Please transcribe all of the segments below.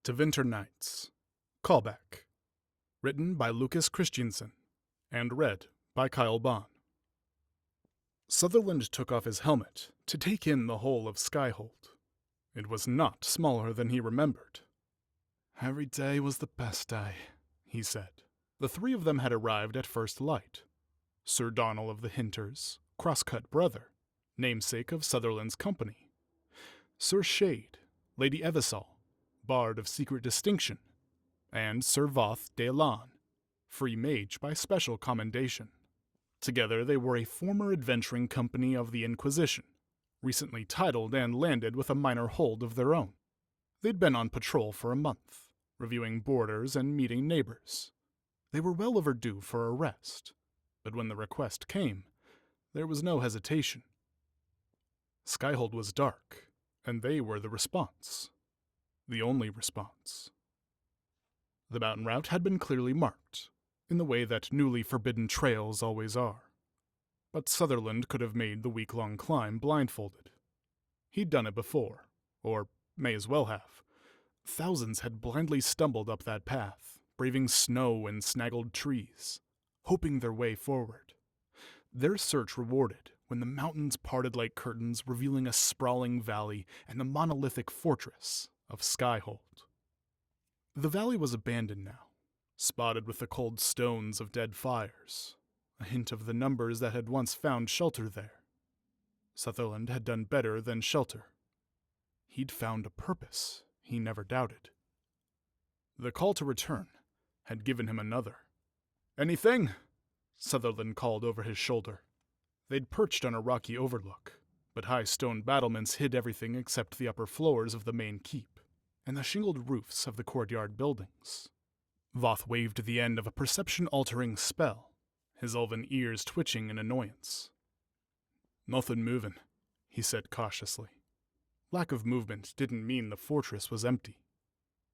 Tevinter Nights. Callback. Written by Lukas Kristijanson and read by Kyle Bond. Sutherland took off his helmet to take in the whole of Skyhold. It was not smaller than he remembered. Every day was the best day, he said. The three of them had arrived at first light. Sir Donal of the Hinters, cross-cut brother, namesake of Sutherland's company. Sir Shade, Lady Evisol, bard of secret distinction, and Sir Voth de Lan, free mage by special commendation. Together they were a former adventuring company of the Inquisition, recently titled and landed with a minor hold of their own. They'd been on patrol for a month, reviewing borders and meeting neighbors. They were well overdue for a rest, but when the request came, there was no hesitation. Skyhold was dark, and they were the response. The only response. The mountain route had been clearly marked, in the way that newly forbidden trails always are. But Sutherland could have made the week-long climb blindfolded. He'd done it before, or may as well have. Thousands had blindly stumbled up that path, braving snow and snaggled trees, hoping their way forward. Their search rewarded when the mountains parted like curtains, revealing a sprawling valley and the monolithic fortress of Skyhold. The valley was abandoned now, spotted with the cold stones of dead fires, a hint of the numbers that had once found shelter there. Sutherland had done better than shelter. He'd found a purpose he never doubted. The call to return had given him another. "Anything?" Sutherland called over his shoulder. They'd perched on a rocky overlook, but high stone battlements hid everything except the upper floors of the main keep and the shingled roofs of the courtyard buildings. Voth waved the end of a perception-altering spell, his elven ears twitching in annoyance. "Nothing moving," he said cautiously. Lack of movement didn't mean the fortress was empty.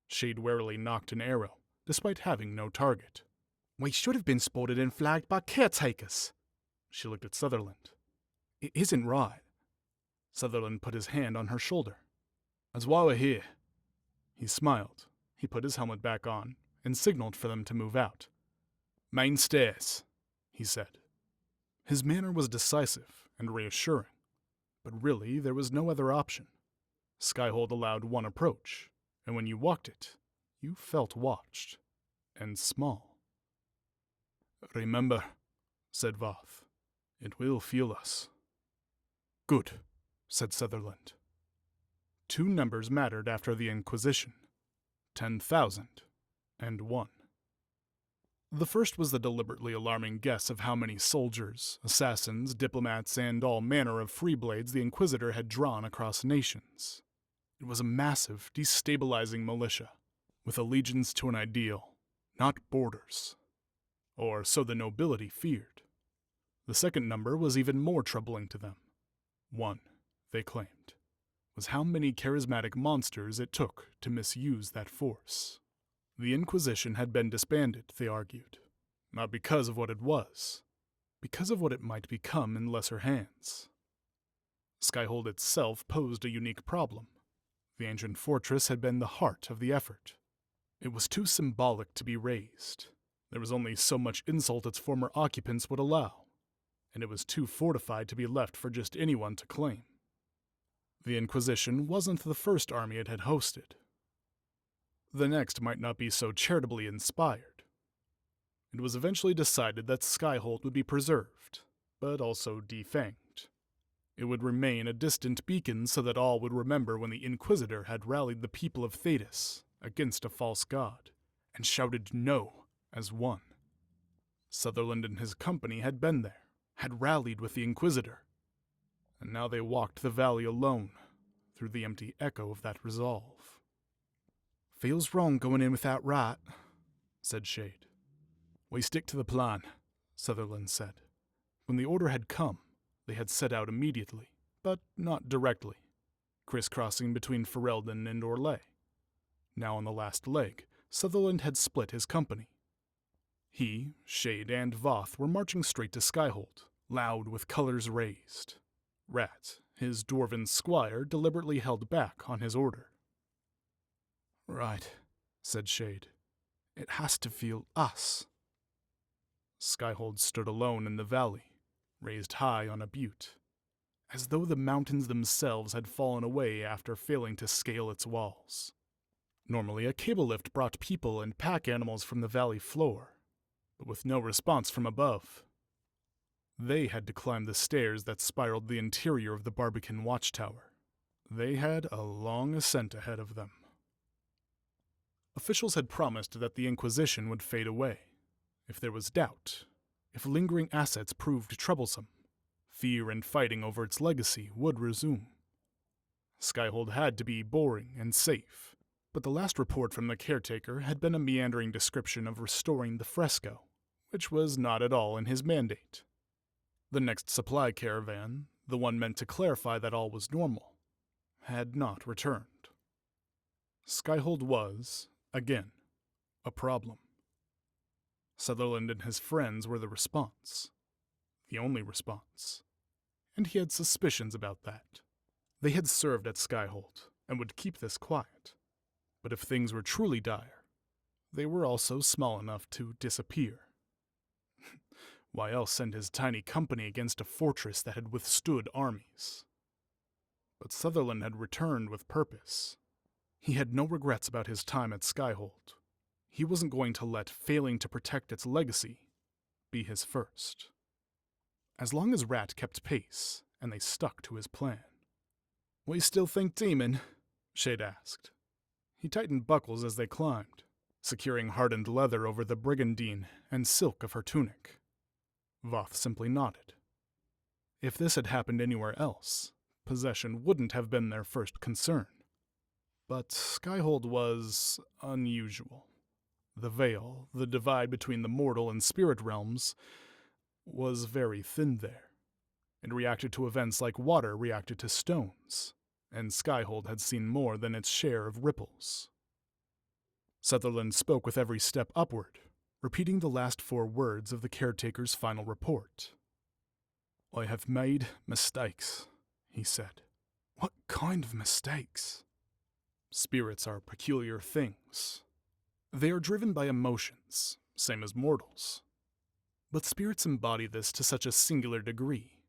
Shade warily nocked an arrow, despite having no target. "We should have been spotted and flagged by caretakers." She looked at Sutherland. "It isn't right." Sutherland put his hand on her shoulder. "That's why we're here." He smiled. He put his helmet back on and signaled for them to move out. "Main stairs," he said. His manner was decisive and reassuring, but really there was no other option. Skyhold allowed one approach, and when you walked it, you felt watched and small. "Remember," said Voth, "it will feel us." "Good," said Sutherland. Two numbers mattered after the Inquisition: 10,000 and 1. The first was the deliberately alarming guess of how many soldiers, assassins, diplomats, and all manner of freeblades the Inquisitor had drawn across nations. It was a massive, destabilizing militia, with allegiance to an ideal, not borders. Or so the nobility feared. The second number was even more troubling to them. 1, they claimed, was how many charismatic monsters it took to misuse that force. The Inquisition had been disbanded, they argued, not because of what it was, because of what it might become in lesser hands. Skyhold itself posed a unique problem. The ancient fortress had been the heart of the effort. It was too symbolic to be razed. There was only so much insult its former occupants would allow, and it was too fortified to be left for just anyone to claim. The Inquisition wasn't the first army it had hosted. The next might not be so charitably inspired. It was eventually decided that Skyhold would be preserved, but also defanged. It would remain a distant beacon so that all would remember when the Inquisitor had rallied the people of Thedas against a false god, and shouted no as one. Sutherland and his company had been there, had rallied with the Inquisitor, and now they walked the valley alone, through the empty echo of that resolve. "Feels wrong going in without right," said Shade. "We stick to the plan," Sutherland said. When the order had come, they had set out immediately, but not directly, crisscrossing between Ferelden and Orlais. Now on the last leg, Sutherland had split his company. He, Shade, and Voth were marching straight to Skyhold, loud with colors raised. Rat, his dwarven squire, deliberately held back on his order. Right, said Shade. It has to feel us. Skyhold stood alone in the valley, raised high on a butte, as though the mountains themselves had fallen away after failing to scale its walls. Normally, a cable lift brought people and pack animals from the valley floor, but with no response from above. They had to climb the stairs that spiraled the interior of the Barbican watchtower. They had a long ascent ahead of them. Officials had promised that the Inquisition would fade away. If there was doubt, if lingering assets proved troublesome, fear and fighting over its legacy would resume. Skyhold had to be boring and safe, but the last report from the caretaker had been a meandering description of restoring the fresco, which was not at all in his mandate. The next supply caravan, the one meant to clarify that all was normal, had not returned. Skyhold was, again, a problem. Sutherland and his friends were the response. The only response. And he had suspicions about that. They had served at Skyhold, and would keep this quiet. But if things were truly dire, they were also small enough to disappear. Why else send his tiny company against a fortress that had withstood armies? But Sutherland had returned with purpose. He had no regrets about his time at Skyhold. He wasn't going to let failing to protect its legacy be his first. As long as Rat kept pace, and they stuck to his plan. "We still think demon?" Shade asked. He tightened buckles as they climbed, securing hardened leather over the brigandine and silk of her tunic. Voth simply nodded. If this had happened anywhere else, possession wouldn't have been their first concern. But Skyhold was unusual. The veil, the divide between the mortal and spirit realms, was very thin there. It reacted to events like water reacted to stones, and Skyhold had seen more than its share of ripples. Sutherland spoke with every step upward, repeating the last 4 words of the caretaker's final report. "I have made mistakes," he said. "What kind of mistakes?" Spirits are peculiar things. They are driven by emotions, same as mortals. But spirits embody this to such a singular degree.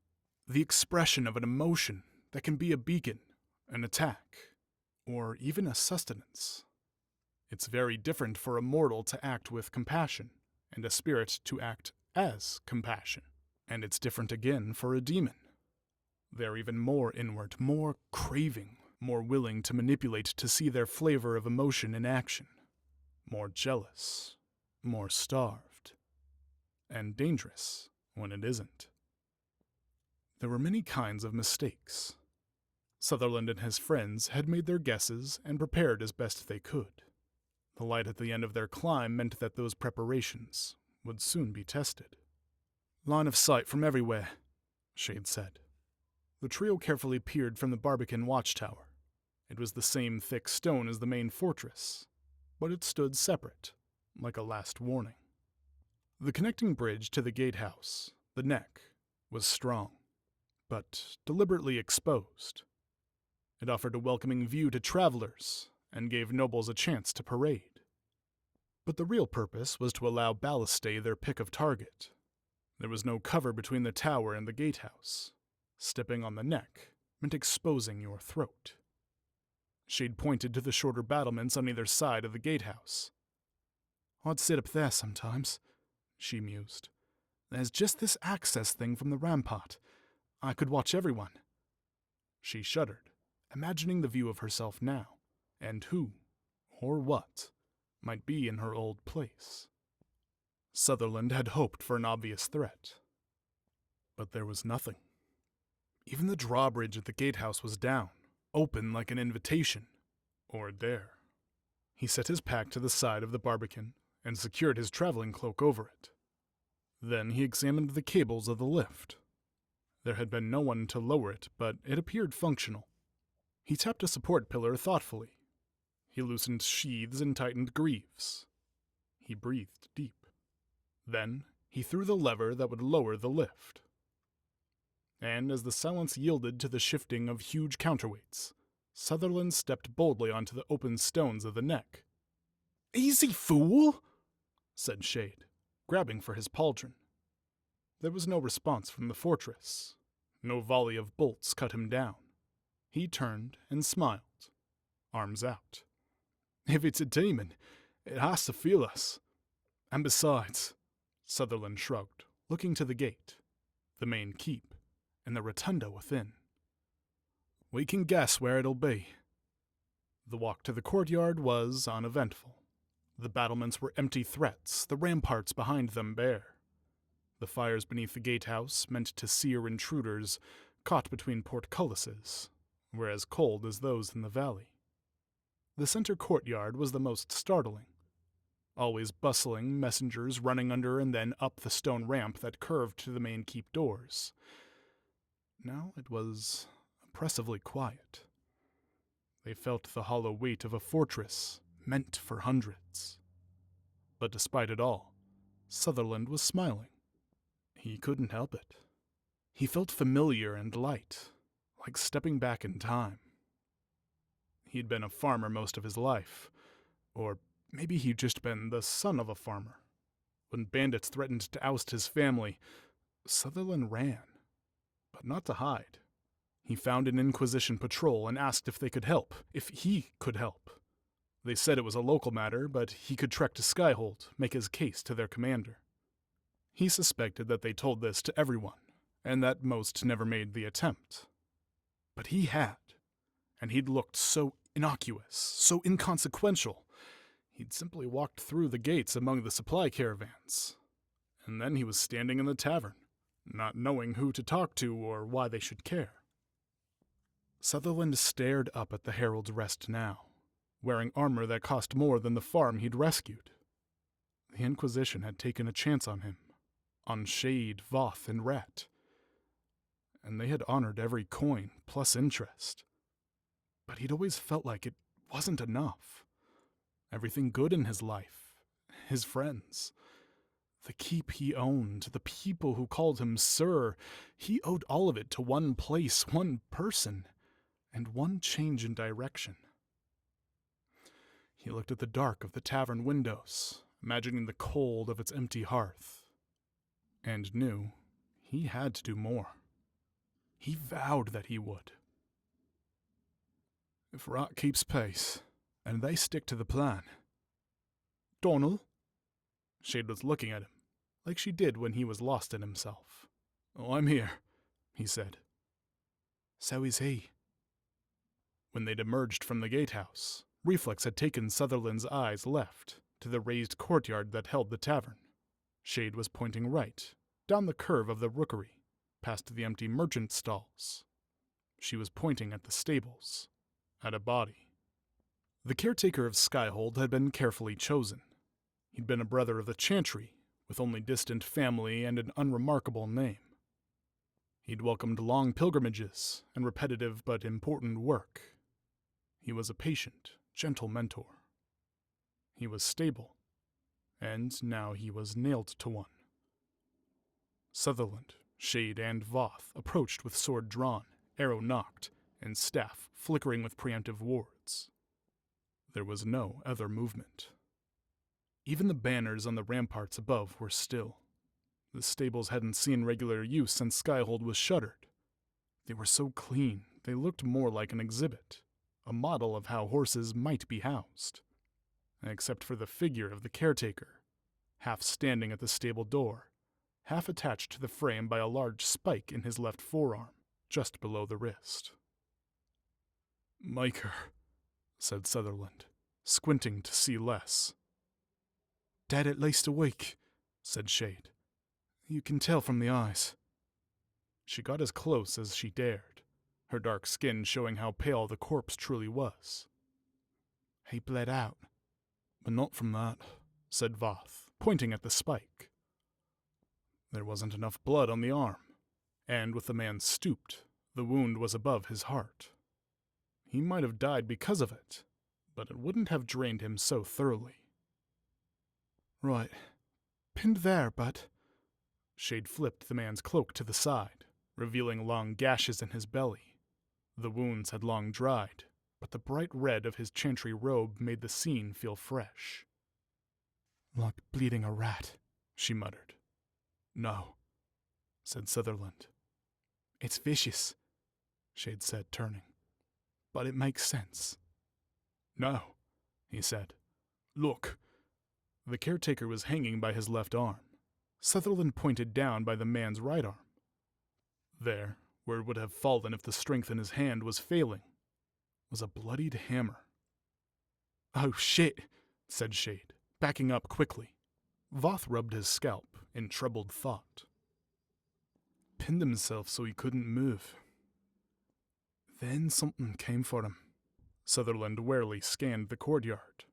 The expression of an emotion that can be a beacon, an attack, or even a sustenance. It's very different for a mortal to act with compassion, and a spirit to act as compassion. And it's different again for a demon. They're even more inward, more craving, more willing to manipulate to see their flavor of emotion in action. More jealous, more starved, and dangerous when it isn't. There were many kinds of mistakes. Sutherland and his friends had made their guesses and prepared as best they could. The light at the end of their climb meant that those preparations would soon be tested. "Line of sight from everywhere," Shade said. The trio carefully peered from the Barbican watchtower. It was the same thick stone as the main fortress, but it stood separate, like a last warning. The connecting bridge to the gatehouse, the neck, was strong, but deliberately exposed. It offered a welcoming view to travelers, and gave nobles a chance to parade. But the real purpose was to allow ballistae their pick of target. There was no cover between the tower and the gatehouse. Stepping on the neck meant exposing your throat. Shade pointed to the shorter battlements on either side of the gatehouse. "I'd sit up there sometimes," she mused. "There's just this access thing from the rampart. I could watch everyone." She shuddered, imagining the view of herself now, and who, or what, might be in her old place. Sutherland had hoped for an obvious threat, but there was nothing. Even the drawbridge at the gatehouse was down, open like an invitation, or a dare. He set his pack to the side of the Barbican and secured his traveling cloak over it. Then he examined the cables of the lift. There had been no one to lower it, but it appeared functional. He tapped a support pillar thoughtfully. He loosened sheaths and tightened greaves. He breathed deep. Then he threw the lever that would lower the lift. And as the silence yielded to the shifting of huge counterweights, Sutherland stepped boldly onto the open stones of the neck. "Easy, fool!" said Shade, grabbing for his pauldron. There was no response from the fortress. No volley of bolts cut him down. He turned and smiled, arms out. "If it's a demon, it has to feel us. And besides," Sutherland shrugged, looking to the gate, the main keep, and the rotunda within, "we can guess where it'll be." The walk to the courtyard was uneventful. The battlements were empty threats, the ramparts behind them bare. The fires beneath the gatehouse, meant to sear intruders, caught between portcullises, were as cold as those in the valley. The center courtyard was the most startling. Always bustling, messengers running under and then up the stone ramp that curved to the main keep doors. Now it was oppressively quiet. They felt the hollow weight of a fortress meant for hundreds. But despite it all, Sutherland was smiling. He couldn't help it. He felt familiar and light, like stepping back in time. He'd been a farmer most of his life, or maybe he'd just been the son of a farmer. When bandits threatened to oust his family, Sutherland ran, but not to hide. He found an Inquisition patrol and asked if they could help, if he could help. They said it was a local matter, but he could trek to Skyhold, make his case to their commander. He suspected that they told this to everyone, and that most never made the attempt. But he had, and he'd looked so innocuous, so inconsequential. He'd simply walked through the gates among the supply caravans, and then he was standing in the tavern, not knowing who to talk to or why they should care. Sutherland stared up at the Herald's Rest now, wearing armor that cost more than the farm he'd rescued. The Inquisition had taken a chance on him, on Shade, Voth, and Rat, and they had honored every coin, plus interest. But he'd always felt like it wasn't enough. Everything good in his life, his friends, the keep he owned, the people who called him Sir, he owed all of it to one place, one person, and one change in direction. He looked at the dark of the tavern windows, imagining the cold of its empty hearth, and knew he had to do more. He vowed that he would. If Rat keeps pace, and they stick to the plan. "Donal?" Shade was looking at him, like she did when he was lost in himself. "Oh, I'm here," he said. "So is he." When they'd emerged from the gatehouse, reflex had taken Sutherland's eyes left, to the raised courtyard that held the tavern. Shade was pointing right, down the curve of the rookery, past the empty merchant stalls. She was pointing at the stables, at a body. The caretaker of Skyhold had been carefully chosen. He'd been a brother of the Chantry, with only distant family and an unremarkable name. He'd welcomed long pilgrimages and repetitive but important work. He was a patient, gentle mentor. He was stable, and now he was nailed to one. Sutherland, Shade, and Voth approached with sword drawn, arrow nocked, and staff flickering with preemptive wards. There was no other movement. Even the banners on the ramparts above were still. The stables hadn't seen regular use since Skyhold was shuttered. They were so clean, they looked more like an exhibit, a model of how horses might be housed. Except for the figure of the caretaker, half standing at the stable door, half attached to the frame by a large spike in his left forearm, just below the wrist. "Maker," said Sutherland, squinting to see less. "Dead at least a week," said Shade. "You can tell from the eyes." She got as close as she dared, her dark skin showing how pale the corpse truly was. "He bled out." "But not from that," said Voth, pointing at the spike. There wasn't enough blood on the arm, and with the man stooped, the wound was above his heart. He might have died because of it, but it wouldn't have drained him so thoroughly. "Right. Pinned there, but—" Shade flipped the man's cloak to the side, revealing long gashes in his belly. The wounds had long dried, but the bright red of his chantry robe made the scene feel fresh. "Like bleeding a rat," she muttered. "No," said Sutherland. "It's vicious," Shade said, turning. "But it makes sense." "No," he said. "Look." The caretaker was hanging by his left arm. Sutherland pointed down by the man's right arm. There, where it would have fallen if the strength in his hand was failing, was a bloodied hammer. "Oh shit," said Shade, backing up quickly. Voth rubbed his scalp in troubled thought. Pinned himself so he couldn't move. Then something came for him. Sutherland warily scanned the courtyard.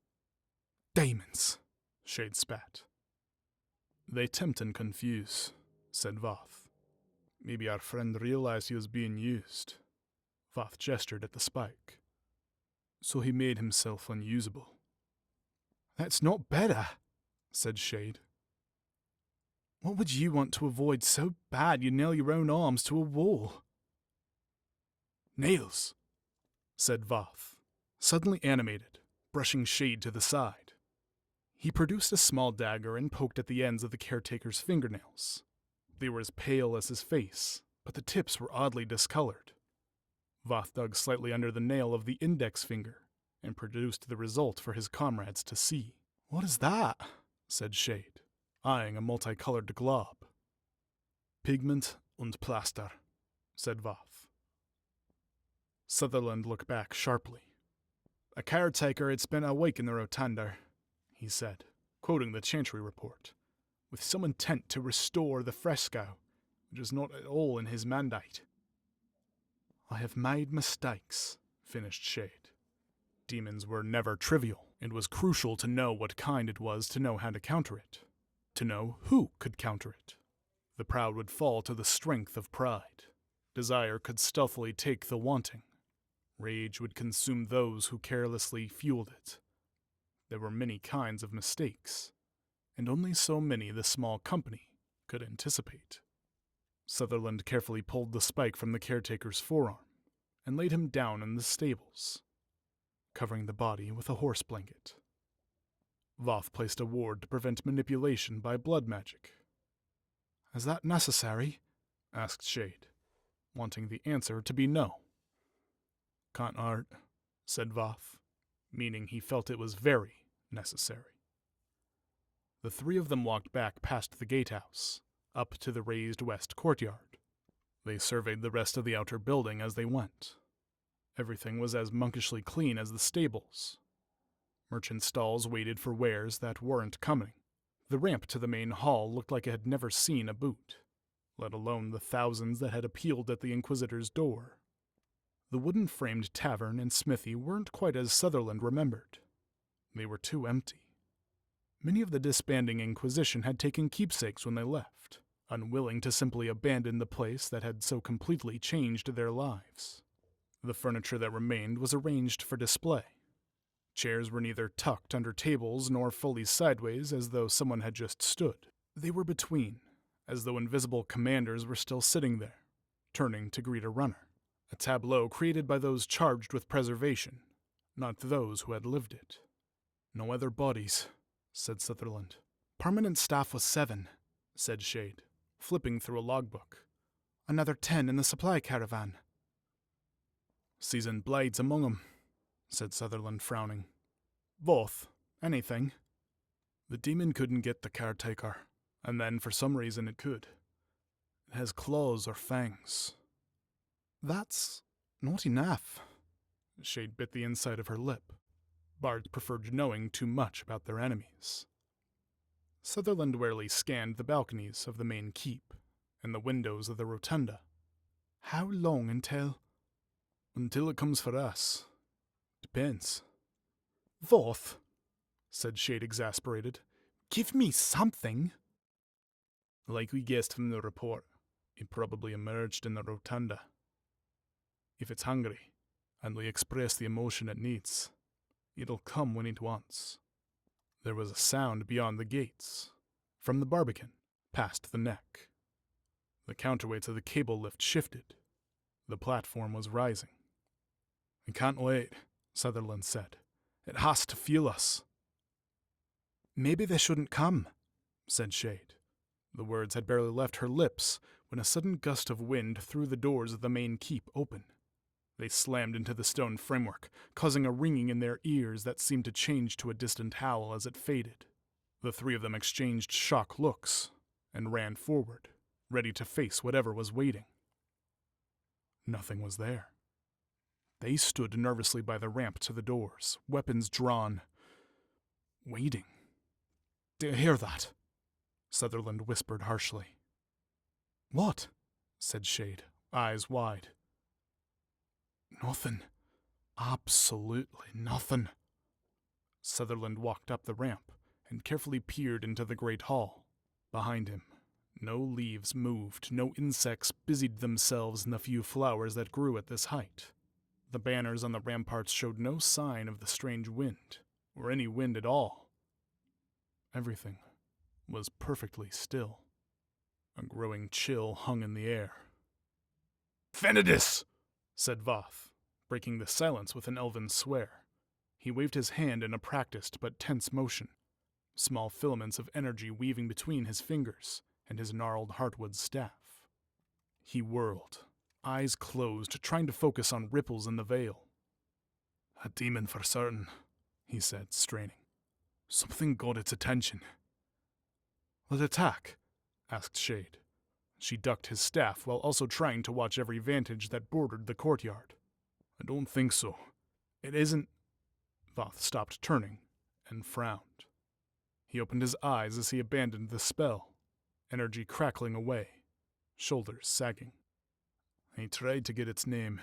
"Demons," Shade spat. "They tempt and confuse," said Voth. "Maybe our friend realized he was being used." Voth gestured at the spike. "So he made himself unusable." "That's not better," said Shade. "What would you want to avoid so bad you nail your own arms to a wall?" "Nails," said Voth, suddenly animated, brushing Shade to the side. He produced a small dagger and poked at the ends of the caretaker's fingernails. They were as pale as his face, but the tips were oddly discolored. Voth dug slightly under the nail of the index finger and produced the result for his comrades to see. "What is that?" said Shade, eyeing a multicolored glob. "Pigment und plaster," said Voth. Sutherland looked back sharply. "A caretaker had spent a week in the rotunda," he said, quoting the chantry report, "with some intent to restore the fresco, which is not at all in his mandate." "I have made mistakes," finished Shade. Demons were never trivial. It was crucial to know what kind it was to know how to counter it, to know who could counter it. The proud would fall to the strength of pride. Desire could stealthily take the wanting. Rage would consume those who carelessly fueled it. There were many kinds of mistakes, and only so many the small company could anticipate. Sutherland carefully pulled the spike from the caretaker's forearm and laid him down in the stables, covering the body with a horse blanket. Voth placed a ward to prevent manipulation by blood magic. "Is that necessary?" asked Shade, wanting the answer to be no. "Can't art," said Voth, meaning he felt it was very necessary. The three of them walked back past the gatehouse, up to the raised west courtyard. They surveyed the rest of the outer building as they went. Everything was as monkishly clean as the stables. Merchant stalls waited for wares that weren't coming. The ramp to the main hall looked like it had never seen a boot, let alone the thousands that had appealed at the Inquisitor's door. The wooden-framed tavern and smithy weren't quite as Sutherland remembered. They were too empty. Many of the disbanding Inquisition had taken keepsakes when they left, unwilling to simply abandon the place that had so completely changed their lives. The furniture that remained was arranged for display. Chairs were neither tucked under tables nor fully sideways as though someone had just stood. They were between, as though invisible commanders were still sitting there, turning to greet a runner. A tableau created by those charged with preservation, not those who had lived it. "No other bodies," said Sutherland. "Permanent staff was 7, said Shade, flipping through a logbook. "Another 10 in the supply caravan." "Seasoned blades among 'em," said Sutherland, frowning. "Both. Anything." "The demon couldn't get the caretaker, and then for some reason it could. It has claws or fangs." "That's not enough." Shade bit the inside of her lip. Bards preferred knowing too much about their enemies. Sutherland warily scanned the balconies of the main keep and the windows of the rotunda. "How long until—" "Until it comes for us. Depends." "Voth," said Shade, exasperated. "Give me something." "Like we guessed from the report, it probably emerged in the rotunda. If it's hungry, and we express the emotion it needs, it'll come when it wants." There was a sound beyond the gates, from the barbican, past the neck. The counterweights of the cable lift shifted. The platform was rising. "I can't wait," Sutherland said. "It has to feel us." "Maybe they shouldn't come," said Shade. The words had barely left her lips when a sudden gust of wind threw the doors of the main keep open. They slammed into the stone framework, causing a ringing in their ears that seemed to change to a distant howl as it faded. The three of them exchanged shocked looks and ran forward, ready to face whatever was waiting. Nothing was there. They stood nervously by the ramp to the doors, weapons drawn, waiting. "Do you hear that?" Sutherland whispered harshly. "What?" said Shade, eyes wide. "Nothing. Absolutely nothing." Sutherland walked up the ramp and carefully peered into the great hall. Behind him, no leaves moved, no insects busied themselves in the few flowers that grew at this height. The banners on the ramparts showed no sign of the strange wind, or any wind at all. Everything was perfectly still. A growing chill hung in the air. "Venidus!" said Voth, breaking the silence with an elven swear. He waved his hand in a practiced but tense motion, small filaments of energy weaving between his fingers and his gnarled heartwood staff. He whirled, eyes closed, trying to focus on ripples in the veil. "A demon for certain," he said, straining. "Something got its attention." "Let's attack?" asked Shade. She ducked his staff while also trying to watch every vantage that bordered the courtyard. "I don't think so. It isn't—" Voth stopped turning and frowned. He opened his eyes as he abandoned the spell, energy crackling away, shoulders sagging. He tried to get its name,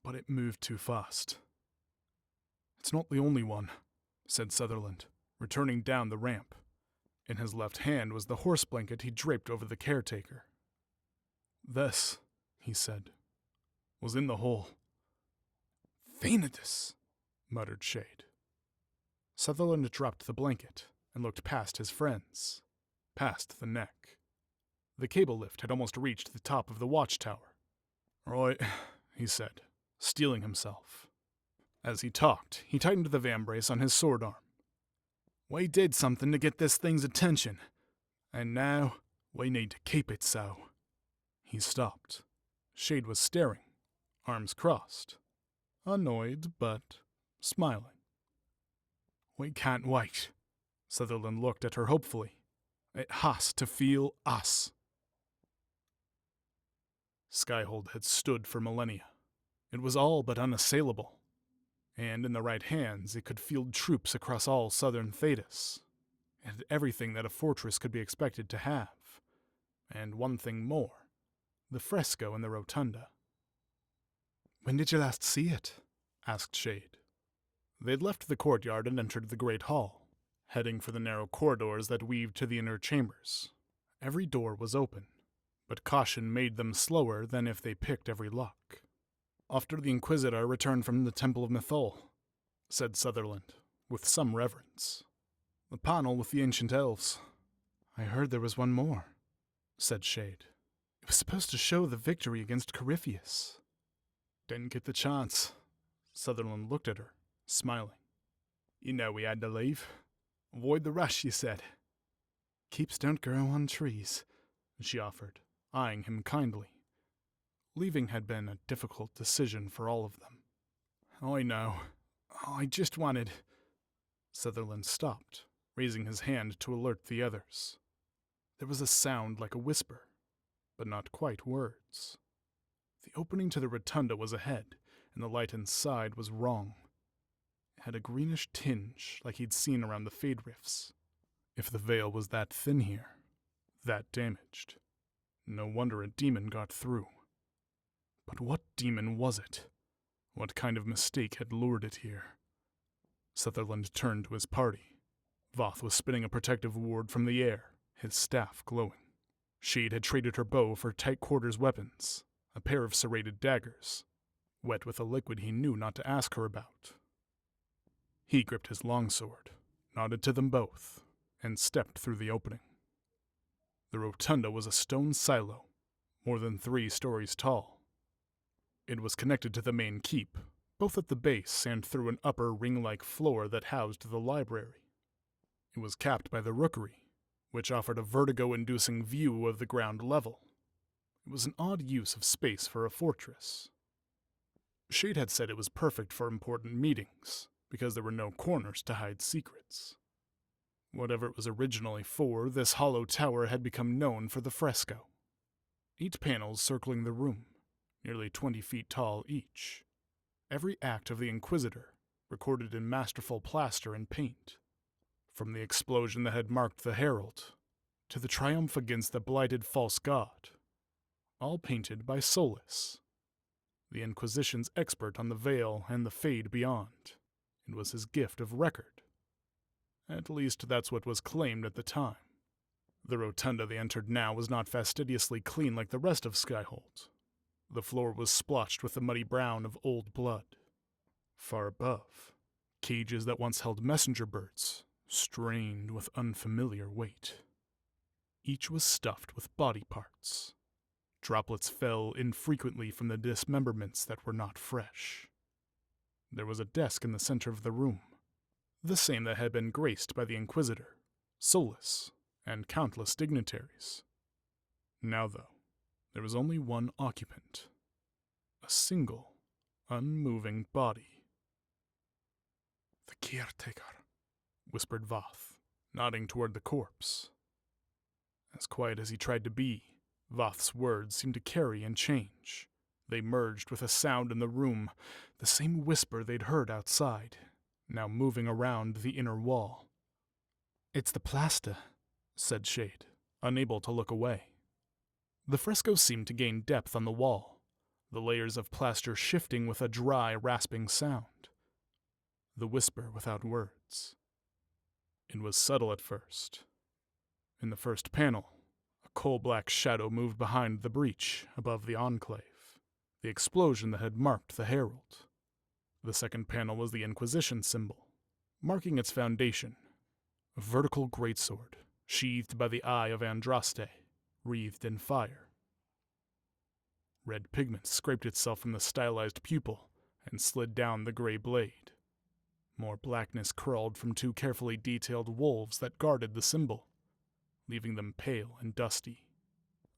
but it moved too fast. "It's not the only one," said Sutherland, returning down the ramp. In his left hand was the horse blanket he draped over the caretaker. "This," he said, "was in the hole." "Venidus," muttered Shade. Sutherland dropped the blanket and looked past his friends, past the neck. The cable lift had almost reached the top of the watchtower. "Right," he said, steeling himself. As he talked, he tightened the vambrace on his sword arm. "We did something to get this thing's attention, and now we need to keep it so." He stopped. Shade was staring, arms crossed, annoyed but smiling. "We can't wait." Sutherland looked at her hopefully. "It has to feel us." Skyhold had stood for millennia. It was all but unassailable, and in the right hands it could field troops across all southern Thedas. It had everything that a fortress could be expected to have, and one thing more, the fresco in the rotunda. "When did you last see it?" asked Shade. They'd left the courtyard and entered the great hall, heading for the narrow corridors that weaved to the inner chambers. Every door was open, but caution made them slower than if they picked every lock. "After the Inquisitor returned from the Temple of Mythol," said Sutherland, with some reverence. "The panel with the ancient elves." "I heard there was one more," said Shade. "It was supposed to show the victory against Corypheus." "Didn't get the chance." Sutherland looked at her, smiling. "You know we had to leave. Avoid the rush, you said." "Keeps don't grow on trees," she offered, eyeing him kindly. Leaving had been a difficult decision for all of them. "I know. I just wanted—" Sutherland stopped, raising his hand to alert the others. There was a sound like a whisper, but not quite words. The opening to the rotunda was ahead, and the light inside was wrong. It had a greenish tinge like he'd seen around the fade rifts. If the veil was that thin here, that damaged, no wonder a demon got through. But what demon was it? What kind of mistake had lured it here? Sutherland turned to his party. Voth was spinning a protective ward from the air, his staff glowing. Shade had traded her bow for tight quarters weapons, a pair of serrated daggers, wet with a liquid he knew not to ask her about. He gripped his longsword, nodded to them both, and stepped through the opening. The rotunda was a stone silo, more than 3 stories tall. It was connected to the main keep, both at the base and through an upper ring-like floor that housed the library. It was capped by the rookery, which offered a vertigo-inducing view of the ground level. It was an odd use of space for a fortress. Shade had said it was perfect for important meetings, because there were no corners to hide secrets. Whatever it was originally for, this hollow tower had become known for the fresco. 8 panels circling the room, nearly 20 feet tall each. Every act of the Inquisitor, recorded in masterful plaster and paint. From the explosion that had marked the Herald, to the triumph against the blighted false god. All painted by Solas, the Inquisition's expert on the Veil and the Fade beyond. It was his gift of record. At least that's what was claimed at the time. The rotunda they entered now was not fastidiously clean like the rest of Skyhold. The floor was splotched with the muddy brown of old blood. Far above, cages that once held messenger birds, strained with unfamiliar weight. Each was stuffed with body parts. Droplets fell infrequently from the dismemberments that were not fresh. There was a desk in the center of the room, the same that had been graced by the Inquisitor, Solas, and countless dignitaries. Now, though, there was only one occupant. A single, unmoving body. "The caretaker," whispered Voth, nodding toward the corpse. As quiet as he tried to be, Voth's words seemed to carry and change. They merged with a sound in the room, the same whisper they'd heard outside, now moving around the inner wall. "It's the plaster," said Shade, unable to look away. The fresco seemed to gain depth on the wall, the layers of plaster shifting with a dry, rasping sound. The whisper without words. It was subtle at first. In the first panel, a coal-black shadow moved behind the breach above the enclave, the explosion that had marked the Herald. The second panel was the Inquisition symbol, marking its foundation, a vertical greatsword, sheathed by the eye of Andraste, wreathed in fire. Red pigment scraped itself from the stylized pupil and slid down the gray blade. More blackness crawled from 2 carefully detailed wolves that guarded the symbol, leaving them pale and dusty.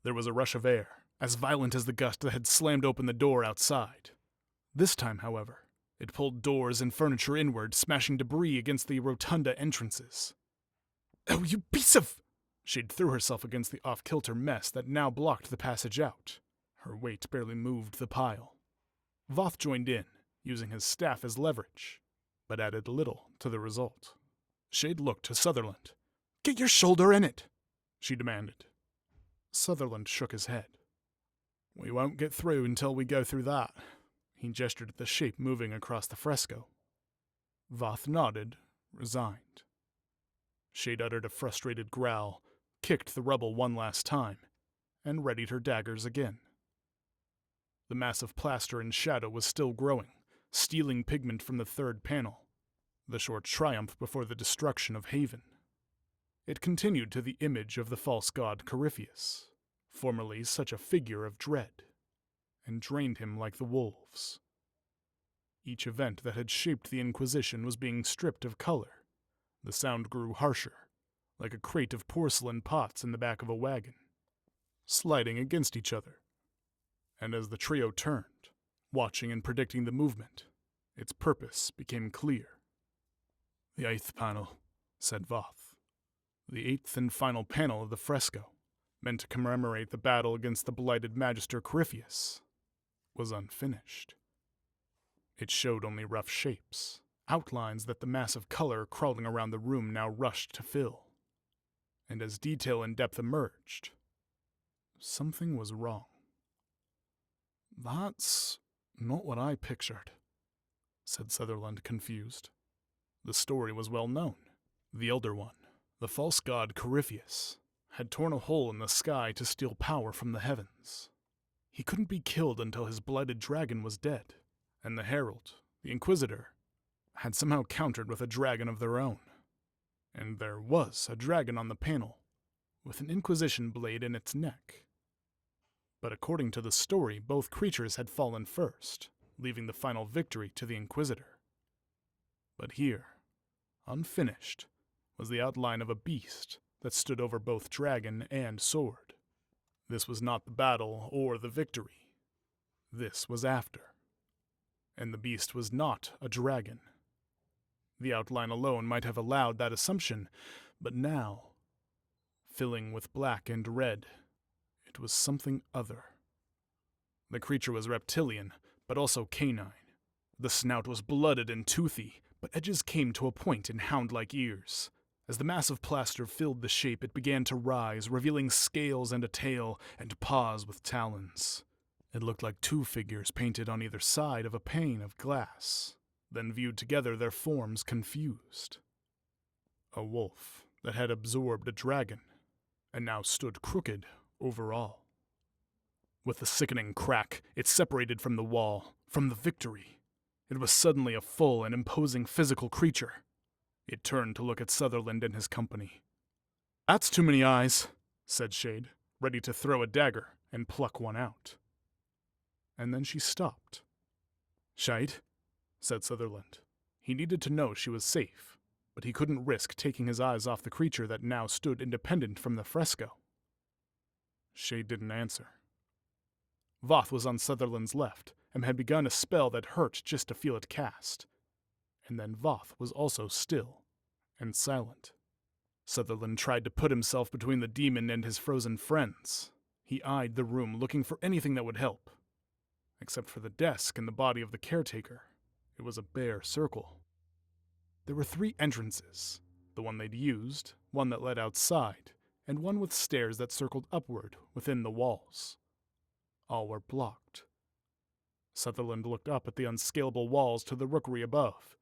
There was a rush of air, as violent as the gust that had slammed open the door outside. This time, however, it pulled doors and furniture inward, smashing debris against the rotunda entrances. "Oh, you piece of—" Shade threw herself against the off-kilter mess that now blocked the passage out. Her weight barely moved the pile. Voth joined in, using his staff as leverage, but added little to the result. Shade looked to Sutherland. "Get your shoulder in it," she demanded. Sutherland shook his head. "We won't get through until we go through that." He gestured at the shape moving across the fresco. Voth nodded, resigned. Shade uttered a frustrated growl, kicked the rubble one last time, and readied her daggers again. The mass of plaster and shadow was still growing, stealing pigment from the third panel, the short triumph before the destruction of Haven. It continued to the image of the false god Corypheus, formerly such a figure of dread, and drained him like the wolves. Each event that had shaped the Inquisition was being stripped of color. The sound grew harsher, like a crate of porcelain pots in the back of a wagon, sliding against each other. And as the trio turned, watching and predicting the movement, its purpose became clear. "The 8th panel," said Voth. The 8th and final panel of the fresco, meant to commemorate the battle against the blighted Magister Corypheus, was unfinished. It showed only rough shapes, outlines that the mass of color crawling around the room now rushed to fill. And as detail and depth emerged, something was wrong. "That's not what I pictured," said Sutherland, confused. The story was well known. The Elder One, the false god Corypheus, had torn a hole in the sky to steal power from the heavens. He couldn't be killed until his blighted dragon was dead, and the Herald, the Inquisitor, had somehow countered with a dragon of their own. And there was a dragon on the panel, with an Inquisition blade in its neck. But according to the story, both creatures had fallen first, leaving the final victory to the Inquisitor. But here, unfinished, was the outline of a beast that stood over both dragon and sword. This was not the battle or the victory. This was after. And the beast was not a dragon. The outline alone might have allowed that assumption, but now, filling with black and red, it was something other. The creature was reptilian, but also canine. The snout was blooded and toothy, but edges came to a point in hound-like ears. As the mass of plaster filled the shape, it began to rise, revealing scales and a tail, and paws with talons. It looked like two figures painted on either side of a pane of glass. Then viewed together, their forms confused. A wolf that had absorbed a dragon, and now stood crooked over all. With a sickening crack, it separated from the wall, from the victory. It was suddenly a full and imposing physical creature. It turned to look at Sutherland and his company. "That's too many eyes," said Shade, ready to throw a dagger and pluck one out. And then she stopped. "Shade," said Sutherland. He needed to know she was safe, but he couldn't risk taking his eyes off the creature that now stood independent from the fresco. Shade didn't answer. Voth was on Sutherland's left and had begun a spell that hurt just to feel it cast. And then Voth was also still and silent. Sutherland tried to put himself between the demon and his frozen friends. He eyed the room, looking for anything that would help. Except for the desk and the body of the caretaker, it was a bare circle. There were 3 entrances, the one they'd used, one that led outside, and one with stairs that circled upward within the walls. All were blocked. Sutherland looked up at the unscalable walls to the rookery above.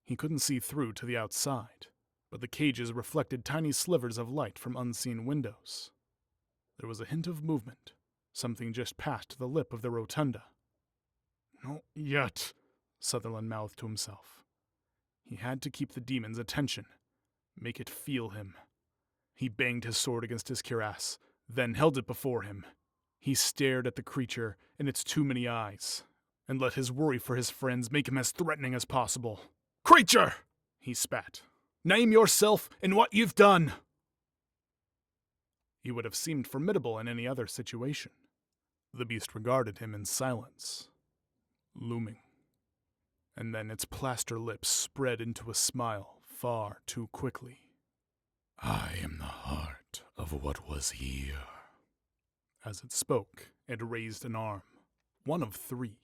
He couldn't see through to the outside, but the cages reflected tiny slivers of light from unseen windows. There was a hint of movement, something just past the lip of the rotunda. "Not yet," Sutherland mouthed to himself. He had to keep the demon's attention, make it feel him. He banged his sword against his cuirass, then held it before him. He stared at the creature in its too many eyes, and let his worry for his friends make him as threatening as possible. "Creature!" he spat. "Name yourself and what you've done!" He would have seemed formidable in any other situation. The beast regarded him in silence, looming. And then its plaster lips spread into a smile far too quickly. "I am the heart of what was here." As it spoke, it raised an arm, one of 3,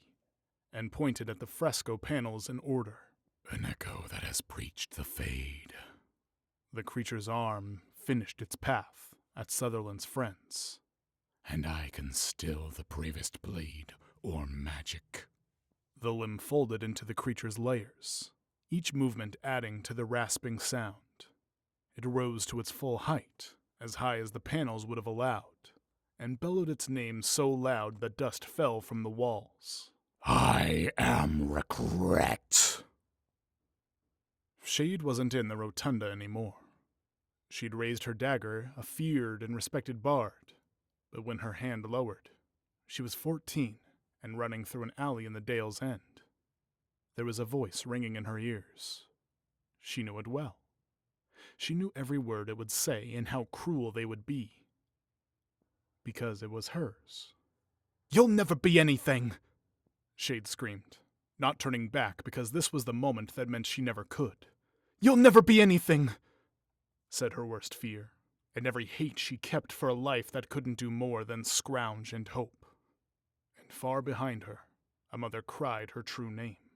and pointed at the fresco panels in order. "An echo that has preached the fade." The creature's arm finished its path at Sutherland's friends. "And I can still the bravest blade or magic." The limb folded into the creature's layers, each movement adding to the rasping sound. It rose to its full height, as high as the panels would have allowed, and bellowed its name so loud that dust fell from the walls. "I am regret." Shade wasn't in the rotunda anymore. She'd raised her dagger, a feared and respected bard, but when her hand lowered, she was 14 and running through an alley in the Dale's End. There was a voice ringing in her ears. She knew it well. She knew every word it would say and how cruel they would be. Because it was hers. "You'll never be anything!" Shade screamed, not turning back because this was the moment that meant she never could. "You'll never be anything!" said her worst fear, and every hate she kept for a life that couldn't do more than scrounge and hope. And far behind her, a mother cried her true name.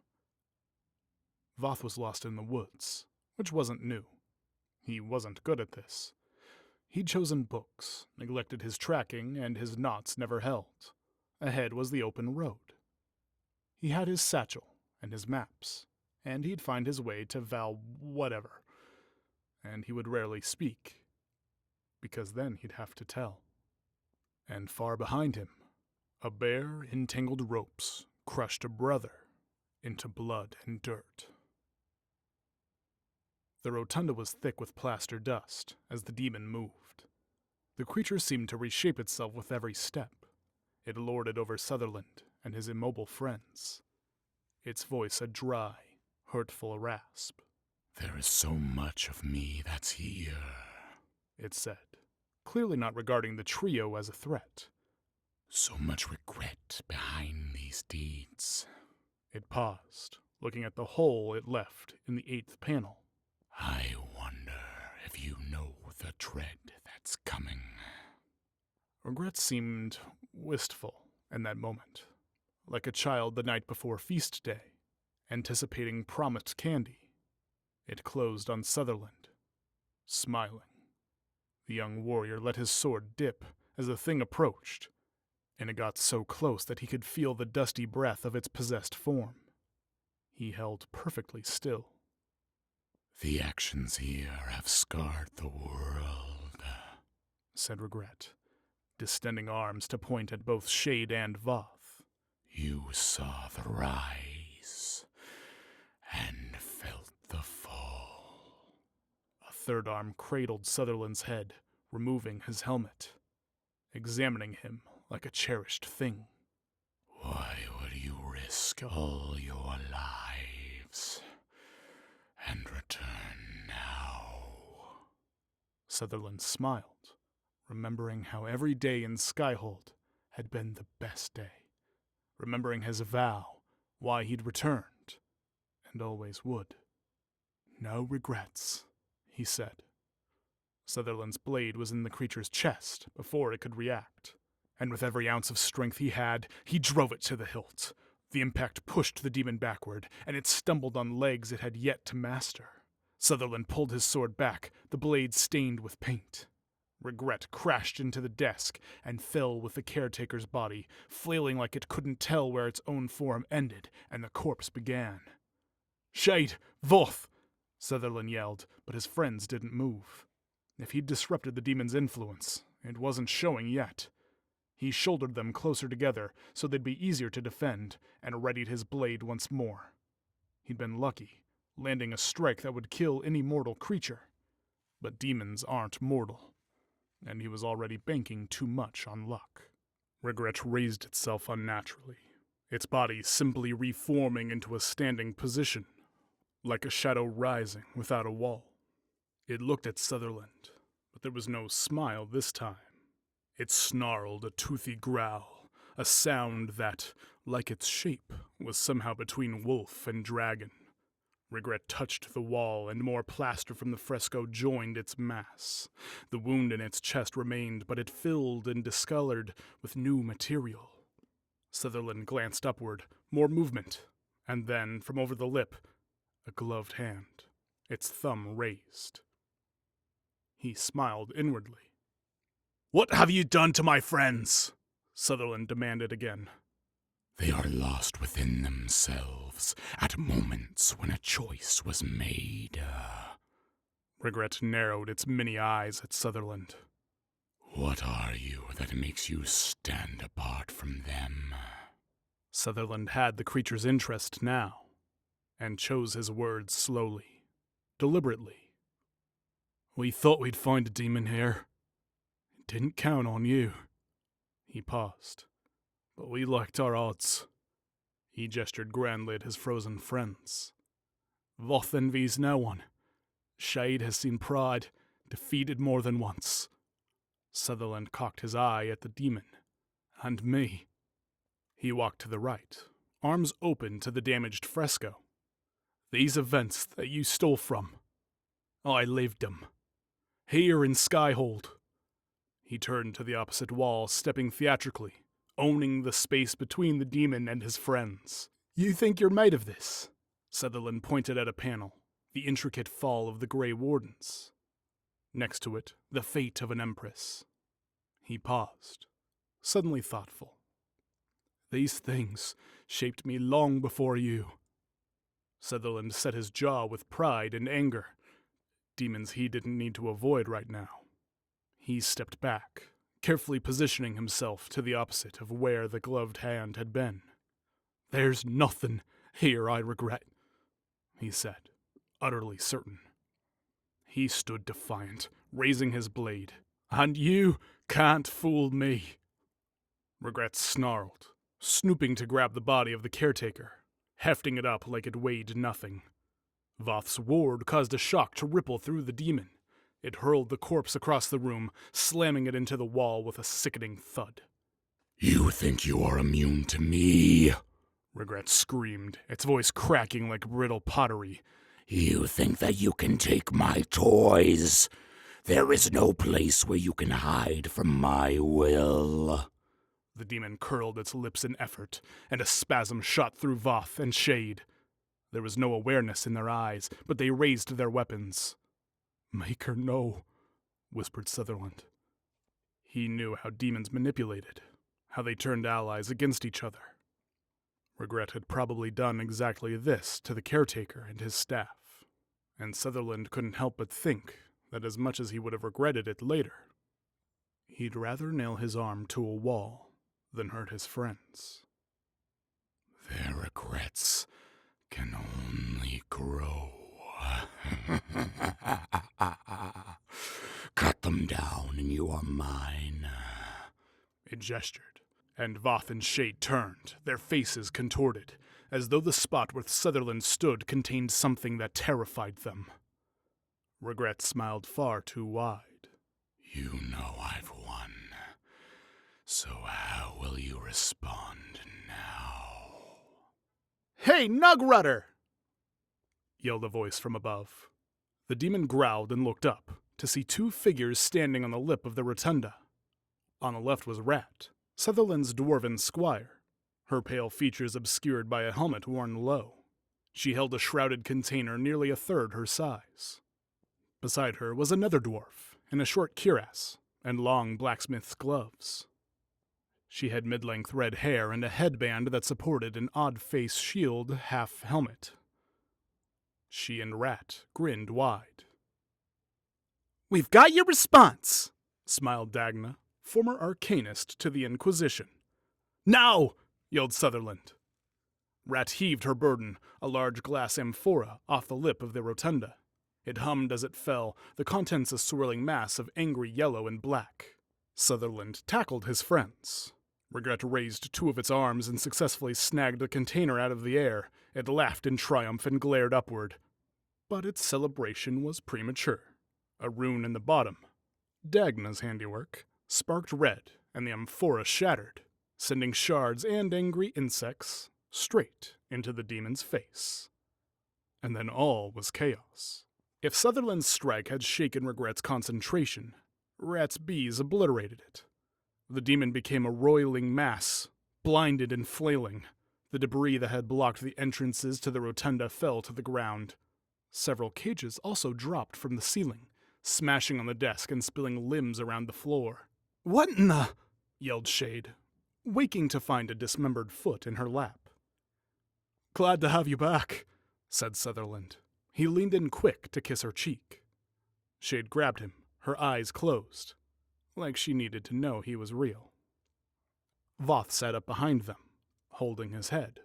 Voth was lost in the woods, which wasn't new. He wasn't good at this. He'd chosen books, neglected his tracking, and his knots never held. Ahead was the open road. He had his satchel and his maps, and he'd find his way to whatever. And he would rarely speak, because then he'd have to tell. And far behind him, a bear in tangled ropes crushed a brother into blood and dirt. The rotunda was thick with plaster dust as the demon moved. The creature seemed to reshape itself with every step. It lorded over Sutherland and his immobile friends. Its voice a dry, hurtful rasp. "There is so much of me that's here," it said, clearly not regarding the trio as a threat. "So much regret behind these deeds." It paused, looking at the hole it left in the 8th panel. "I wonder if you know the dread that's coming." Regret seemed wistful in that moment, like a child the night before feast day, anticipating promised candy. It closed on Sutherland, smiling. The young warrior let his sword dip as the thing approached, and it got so close that he could feel the dusty breath of its possessed form. He held perfectly still. "The actions here have scarred the world," said Regret, distending arms to point at both Shade and Voth. "You saw the rise and felt the fall." A third arm cradled Sutherland's head, removing his helmet, examining him like a cherished thing. "Why would you risk all your lives and return now?" Sutherland smiled, remembering how every day in Skyhold had been the best day, remembering his vow, why he'd returned, and always would. "No regrets," he said. Sutherland's blade was in the creature's chest before it could react, and with every ounce of strength he had, he drove it to the hilt. The impact pushed the demon backward, and it stumbled on legs it had yet to master. Sutherland pulled his sword back, the blade stained with paint. Regret crashed into the desk and fell with the caretaker's body, flailing like it couldn't tell where its own form ended and the corpse began. "Shade! Voth!" Sutherland yelled, but his friends didn't move. If he'd disrupted the demon's influence, it wasn't showing yet. He shouldered them closer together so they'd be easier to defend, and readied his blade once more. He'd been lucky, landing a strike that would kill any mortal creature. But demons aren't mortal, and he was already banking too much on luck. Regret raised itself unnaturally, its body simply reforming into a standing position, like a shadow rising without a wall. It looked at Sutherland, but there was no smile this time. It snarled a toothy growl, a sound that, like its shape, was somehow between wolf and dragon. Regret touched the wall, and more plaster from the fresco joined its mass. The wound in its chest remained, but it filled and discolored with new material. Sutherland glanced upward, more movement, and then, from over the lip, a gloved hand, its thumb raised. He smiled inwardly. "What have you done to my friends?" Sutherland demanded again. "They are lost within themselves at moments when a choice was made." Regret narrowed its many eyes at Sutherland. "What are you that makes you stand apart from them?" Sutherland had the creature's interest now, and chose his words slowly, deliberately. "We thought we'd find a demon here. Didn't count on you." He paused. "But we liked our odds." He gestured grandly at his frozen friends. "Voth envies no one. Shade has seen pride defeated more than once." Sutherland cocked his eye at the demon. "And me." He walked to the right, arms open to the damaged fresco. "These events that you stole from, I lived them. Here in Skyhold." He turned to the opposite wall, stepping theatrically, owning the space between the demon and his friends. "You think you're made of this?" Sutherland pointed at a panel, the intricate fall of the Grey Wardens. Next to it, the fate of an empress. He paused, suddenly thoughtful. "These things shaped me long before you." Sutherland set his jaw with pride and anger, demons he didn't need to avoid right now. He stepped back, carefully positioning himself to the opposite of where the gloved hand had been. "There's nothing here I regret," he said, utterly certain. He stood defiant, raising his blade. "And you can't fool me." Regret snarled, snooping to grab the body of the caretaker, hefting it up like it weighed nothing. Voth's ward caused a shock to ripple through the demon. It hurled the corpse across the room, slamming it into the wall with a sickening thud. You think you are immune to me? Regret screamed, its voice cracking like brittle pottery. You think that you can take my toys? There is no place where you can hide from my will. The demon curled its lips in effort, and a spasm shot through Voth and Shade. There was no awareness in their eyes, but they raised their weapons. "Make her know," whispered Sutherland. He knew how demons manipulated, how they turned allies against each other. Regret had probably done exactly this to the caretaker and his staff, and Sutherland couldn't help but think that as much as he would have regretted it later, he'd rather nail his arm to a wall than hurt his friends. Their regrets can only grow. Cut them down and you are mine. It gestured, and Voth and Shade turned, their faces contorted, as though the spot where Sutherland stood contained something that terrified them. Regret smiled far too wide. You know I've won. So how will you respond now? "Hey, Nugrutter!" yelled a voice from above. The demon growled and looked up to see two figures standing on the lip of the rotunda. On the left was Rat, Sutherland's dwarven squire, her pale features obscured by a helmet worn low. She held a shrouded container nearly a third her size. Beside her was another dwarf, in a short cuirass and long blacksmith's gloves. She had mid-length red hair and a headband that supported an odd-face shield half-helmet. She and Rat grinned wide. "We've got your response," smiled Dagna, former arcanist to the Inquisition. "Now!" yelled Sutherland. Rat heaved her burden, a large glass amphora, off the lip of the rotunda. It hummed as it fell, the contents a swirling mass of angry yellow and black. Sutherland tackled his friends. Regret raised two of its arms and successfully snagged the container out of the air. It laughed in triumph and glared upward. But its celebration was premature. A rune in the bottom, Dagna's handiwork, sparked red, and the amphora shattered, sending shards and angry insects straight into the demon's face. And then all was chaos. If Sutherland's strike had shaken Regret's concentration, Rat's bees obliterated it. The demon became a roiling mass, blinded and flailing. The debris that had blocked the entrances to the rotunda fell to the ground. Several cages also dropped from the ceiling, smashing on the desk and spilling limbs around the floor. "What in the?" yelled Shade, waking to find a dismembered foot in her lap. "Glad to have you back," said Sutherland. He leaned in quick to kiss her cheek. Shade grabbed him, her eyes closed, like she needed to know he was real. Voth sat up behind them, holding his head.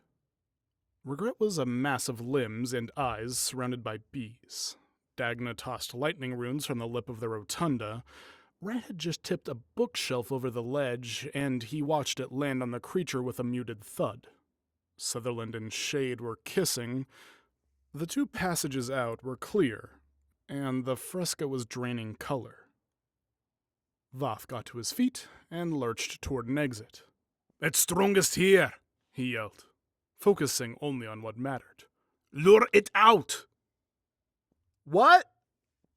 Regret was a mass of limbs and eyes surrounded by bees. Dagna tossed lightning runes from the lip of the rotunda. Rat had just tipped a bookshelf over the ledge, and he watched it land on the creature with a muted thud. Sutherland and Shade were kissing. The two passages out were clear, and the fresco was draining color. Voth got to his feet and lurched toward an exit. "It's strongest here," he yelled, focusing only on what mattered. "Lure it out!" "What?"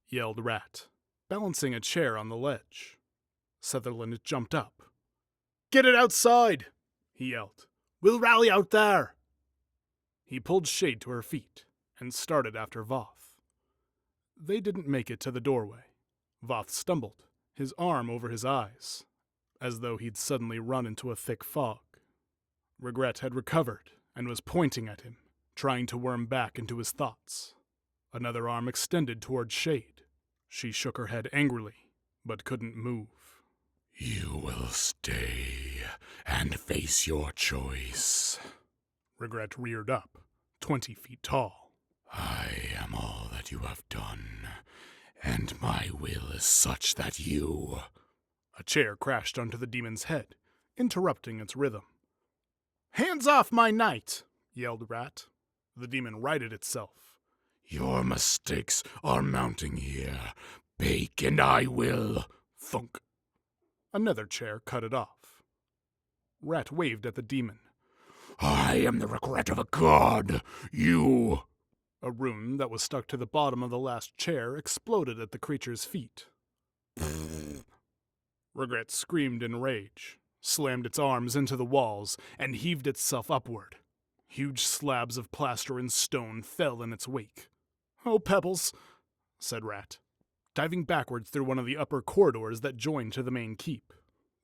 yelled Rat, balancing a chair on the ledge. Sutherland jumped up. "Get it outside!" he yelled. "We'll rally out there!" He pulled Shade to her feet and started after Voth. They didn't make it to the doorway. Voth stumbled, his arm over his eyes, as though he'd suddenly run into a thick fog. Regret had recovered and was pointing at him, trying to worm back into his thoughts. Another arm extended toward Shade. She shook her head angrily, but couldn't move. You will stay and face your choice. Regret reared up, 20 feet tall. I am all that you have done, and my will is such that you... A chair crashed onto the demon's head, interrupting its rhythm. "Hands off my knight!" yelled Rat. The demon righted itself. Your mistakes are mounting here. Bake and I will. Thunk. Another chair cut it off. Rat waved at the demon. I am the regret of a god. You... A rune that was stuck to the bottom of the last chair exploded at the creature's feet. Regret screamed in rage, slammed its arms into the walls, and heaved itself upward. Huge slabs of plaster and stone fell in its wake. "Oh, Pebbles," said Rat, diving backwards through one of the upper corridors that joined to the main keep.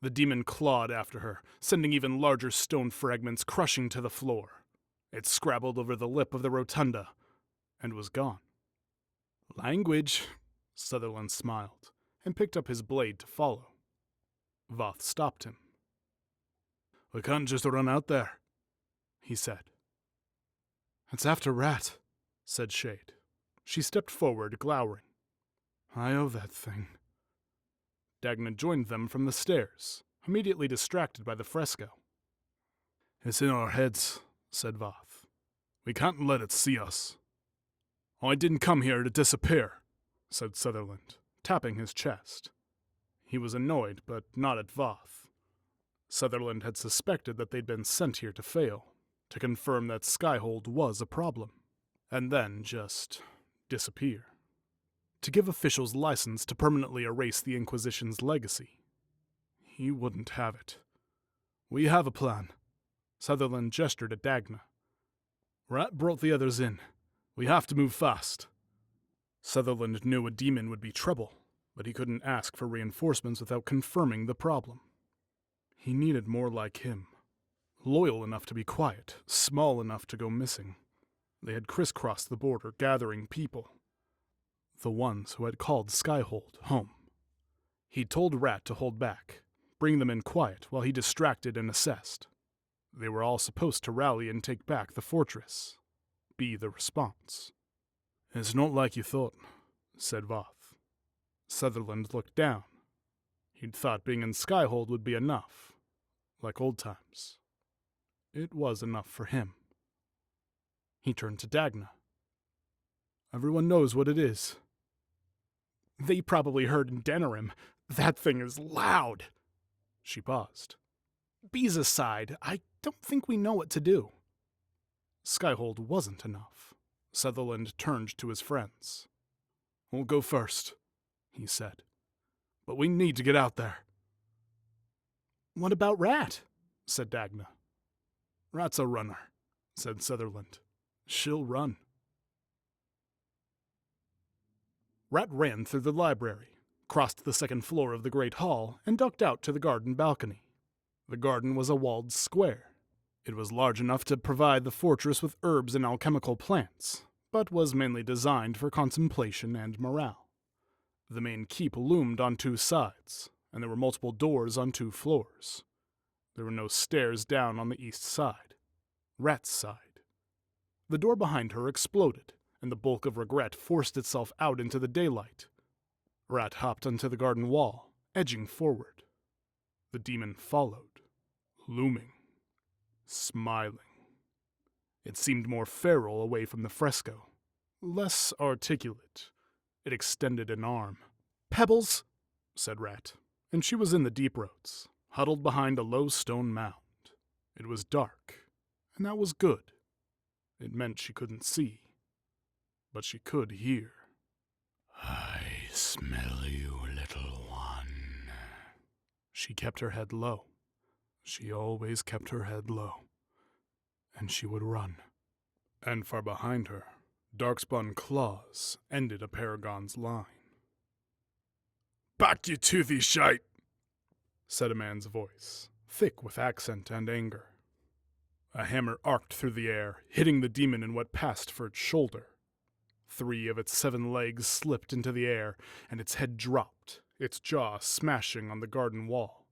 The demon clawed after her, sending even larger stone fragments crushing to the floor. It scrabbled over the lip of the rotunda, and was gone. "Language," Sutherland smiled, and picked up his blade to follow. Voth stopped him. "We can't just run out there," he said. "It's after Rat," said Shade. She stepped forward, glowering. "I owe that thing." Dagna joined them from the stairs, immediately distracted by the fresco. "It's in our heads," said Voth. "We can't let it see us." "I didn't come here to disappear," said Sutherland, tapping his chest. He was annoyed, but not at Voth. Sutherland had suspected that they'd been sent here to fail, to confirm that Skyhold was a problem, and then just disappear. To give officials license to permanently erase the Inquisition's legacy. He wouldn't have it. "We have a plan." Sutherland gestured at Dagna. "Rat brought the others in. We have to move fast." Sutherland knew a demon would be trouble, but he couldn't ask for reinforcements without confirming the problem. He needed more like him. Loyal enough to be quiet, small enough to go missing. They had crisscrossed the border, gathering people. The ones who had called Skyhold home. He'd told Rat to hold back, bring them in quiet while he distracted and assessed. They were all supposed to rally and take back the fortress. Be the response. "It's not like you thought," said Voth. Sutherland looked down. He'd thought being in Skyhold would be enough, like old times. It was enough for him. He turned to Dagna. "Everyone knows what it is." "They probably heard in Denerim. That thing is loud." She paused. "Bees aside, I don't think we know what to do." Skyhold wasn't enough. Sutherland turned to his friends. "We'll go first," he said. "But we need to get out there." "What about Rat?" said Dagna. "Rat's a runner," said Sutherland. "She'll run." Rat ran through the library, crossed the second floor of the great hall, and ducked out to the garden balcony. The garden was a walled square. It was large enough to provide the fortress with herbs and alchemical plants, but was mainly designed for contemplation and morale. The main keep loomed on two sides, and there were multiple doors on two floors. There were no stairs down on the east side. Rat's side. The door behind her exploded, and the bulk of regret forced itself out into the daylight. Rat hopped onto the garden wall, edging forward. The demon followed, looming, smiling. It seemed more feral away from the fresco, less articulate. It extended an arm. "Pebbles," said Rat, and she was in the deep roads, huddled behind a low stone mound. It was dark, and that was good. It meant she couldn't see, but she could hear. I smell you, little one. She kept her head low. She always kept her head low. And she would run. And far behind her, dark-spun claws ended a paragon's line. "Back you toothy shite," said a man's voice, thick with accent and anger. A hammer arced through the air, hitting the demon in what passed for its shoulder. 3 of its 7 legs slipped into the air, and its head dropped, its jaw smashing on the garden wall.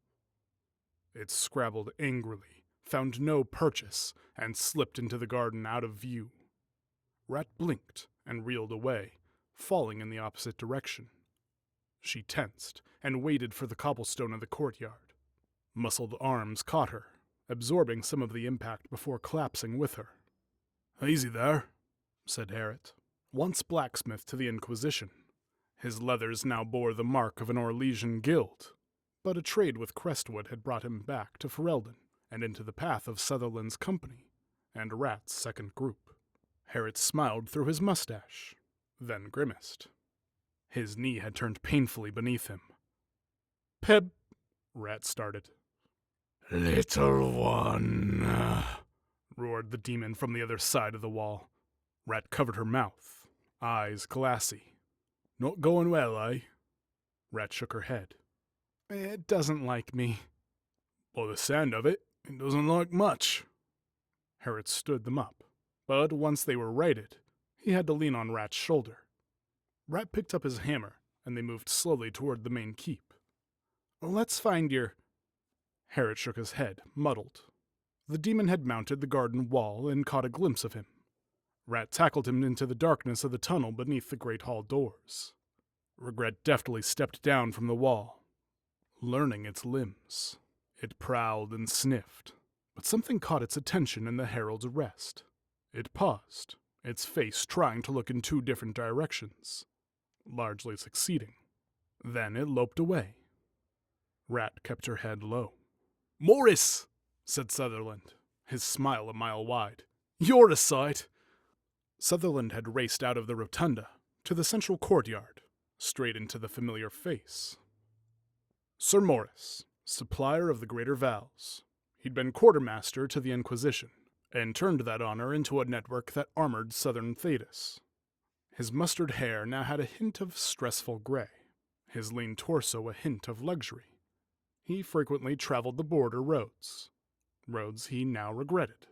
It scrabbled angrily, found no purchase, and slipped into the garden out of view. Rat blinked and reeled away, falling in the opposite direction. She tensed and waited for the cobblestone of the courtyard. Muscled arms caught her, absorbing some of the impact before collapsing with her. "Easy there," said Harriet, once blacksmith to the Inquisition. His leathers now bore the mark of an Orlesian guild, but a trade with Crestwood had brought him back to Ferelden and into the path of Sutherland's company and Rat's second group. Harriet smiled through his mustache, then grimaced. His knee had turned painfully beneath him. "Peb," Rat started. "Little one," roared the demon from the other side of the wall. Rat covered her mouth, eyes glassy. "Not going well, eh?" Rat shook her head. "It doesn't like me." "By the sound of it, it doesn't like much." Harriet stood them up, but once they were righted, he had to lean on Rat's shoulder. Rat picked up his hammer, and they moved slowly toward the main keep. "Let's find your—" Harriet shook his head, muddled. The demon had mounted the garden wall and caught a glimpse of him. Rat tackled him into the darkness of the tunnel beneath the great hall doors. Regret deftly stepped down from the wall, learning its limbs. It prowled and sniffed, but something caught its attention in the herald's rest. It paused, its face trying to look in two different directions, largely succeeding. Then it loped away. Rat kept her head low. "Morris," said Sutherland, his smile a mile wide. "You're a sight." Sutherland had raced out of the rotunda to the central courtyard, straight into the familiar face. Sir Morris, supplier of the Greater Vals. He'd been quartermaster to the Inquisition, and turned that honor into a network that armored southern Thedas. His mustard hair now had a hint of stressful gray, his lean torso a hint of luxury. He frequently traveled the border roads he now regretted.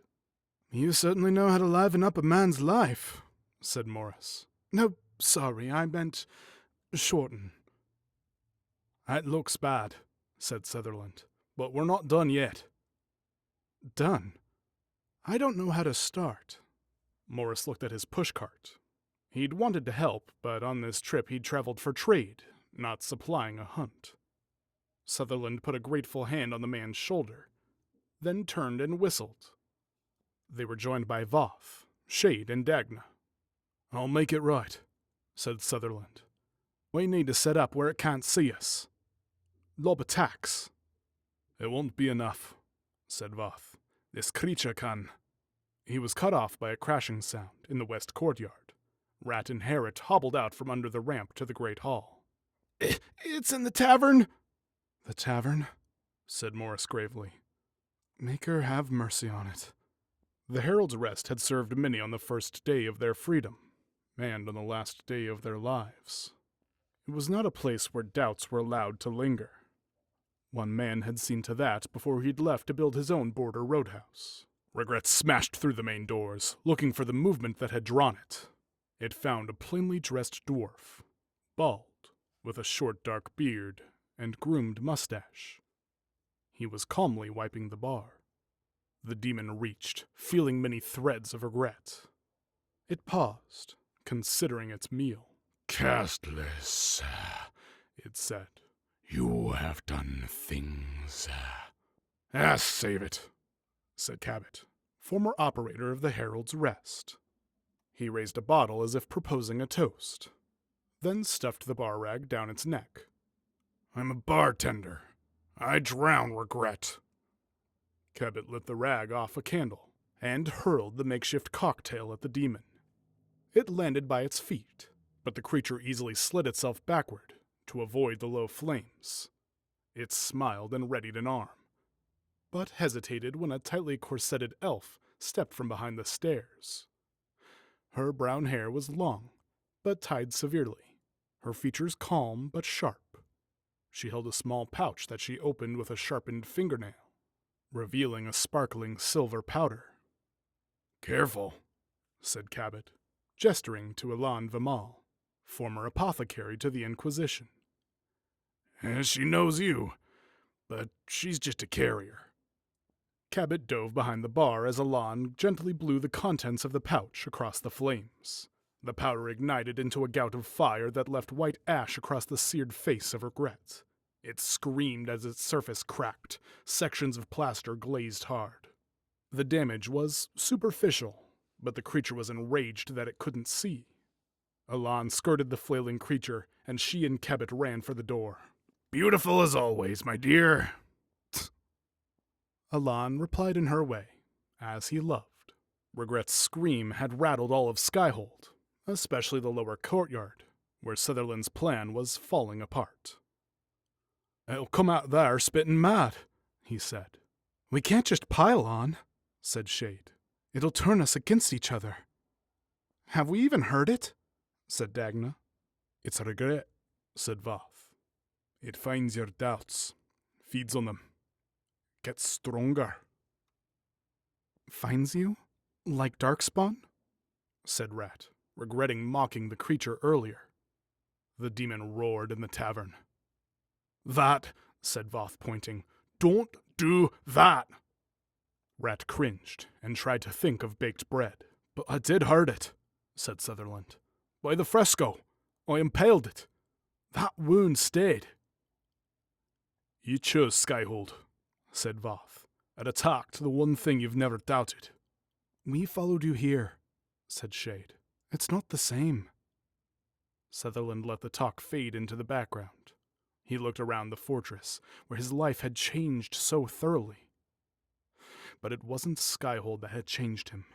"You certainly know how to liven up a man's life," said Morris. "No, sorry, I meant shorten." "That looks bad," said Sutherland, "but we're not done yet." "Done? I don't know how to start." Morris looked at his pushcart. He'd wanted to help, but on this trip he'd traveled for trade, not supplying a hunt. Sutherland put a grateful hand on the man's shoulder, then turned and whistled. They were joined by Voth, Shade, and Dagna. "I'll make it right," said Sutherland. "We need to set up where it can't see us. Lob attacks." "It won't be enough," said Voth. "This creature can—" He was cut off by a crashing sound in the west courtyard. Rat and Harriet hobbled out from under the ramp to the great hall. "It's in the tavern!" "The tavern?" said Morris gravely. "Make her have mercy on it." The Herald's Rest had served many on the first day of their freedom, and on the last day of their lives. It was not a place where doubts were allowed to linger. One man had seen to that before he'd left to build his own border roadhouse. Regret smashed through the main doors, looking for the movement that had drawn it. It found a plainly dressed dwarf, bald, with a short dark beard and groomed mustache. He was calmly wiping the bar. The demon reached, feeling many threads of regret. It paused, considering its meal. "Castless," it said. "You have done things." Save it," said Cabot, former operator of the Herald's Rest. He raised a bottle as if proposing a toast, then stuffed the bar rag down its neck. "I'm a bartender. I drown regret." Cabot lit the rag off a candle and hurled the makeshift cocktail at the demon. It landed by its feet, but the creature easily slid itself backward to avoid the low flames. It smiled and readied an arm, but hesitated when a tightly corseted elf stepped from behind the stairs. Her brown hair was long, but tied severely, her features calm but sharp. She held a small pouch that she opened with a sharpened fingernail, revealing a sparkling silver powder. "Careful," said Cabot, gesturing to Elan Vimal, former apothecary to the Inquisition. "She knows you, but she's just a carrier." Cabot dove behind the bar as Elan gently blew the contents of the pouch across the flames. The powder ignited into a gout of fire that left white ash across the seared face of Regret. It screamed as its surface cracked, sections of plaster glazed hard. The damage was superficial, but the creature was enraged that it couldn't see. Elan skirted the flailing creature, and she and Cabot ran for the door. "Beautiful as always, my dear." Elan replied in her way, as he loved. Regret's scream had rattled all of Skyhold, especially the lower courtyard, where Sutherland's plan was falling apart. "It'll come out there spitting mad," he said. "We can't just pile on," said Shade. "It'll turn us against each other." "Have we even heard it?" said Dagna. "It's a regret," said Voth. "It finds your doubts, feeds on them, gets stronger." "Finds you? Like Darkspawn?" said Rat, regretting mocking the creature earlier. The demon roared in the tavern. "That," said Voth, pointing. "Don't do that!" Rat cringed and tried to think of baked bread. "But I did hurt it," said Sutherland. "By the fresco. I impaled it. That wound stayed." "You chose Skyhold," said Voth, "and attacked the one thing you've never doubted." "We followed you here," said Shade. "It's not the same." Sutherland let the talk fade into the background. He looked around the fortress, where his life had changed so thoroughly. But it wasn't Skyhold that had changed him.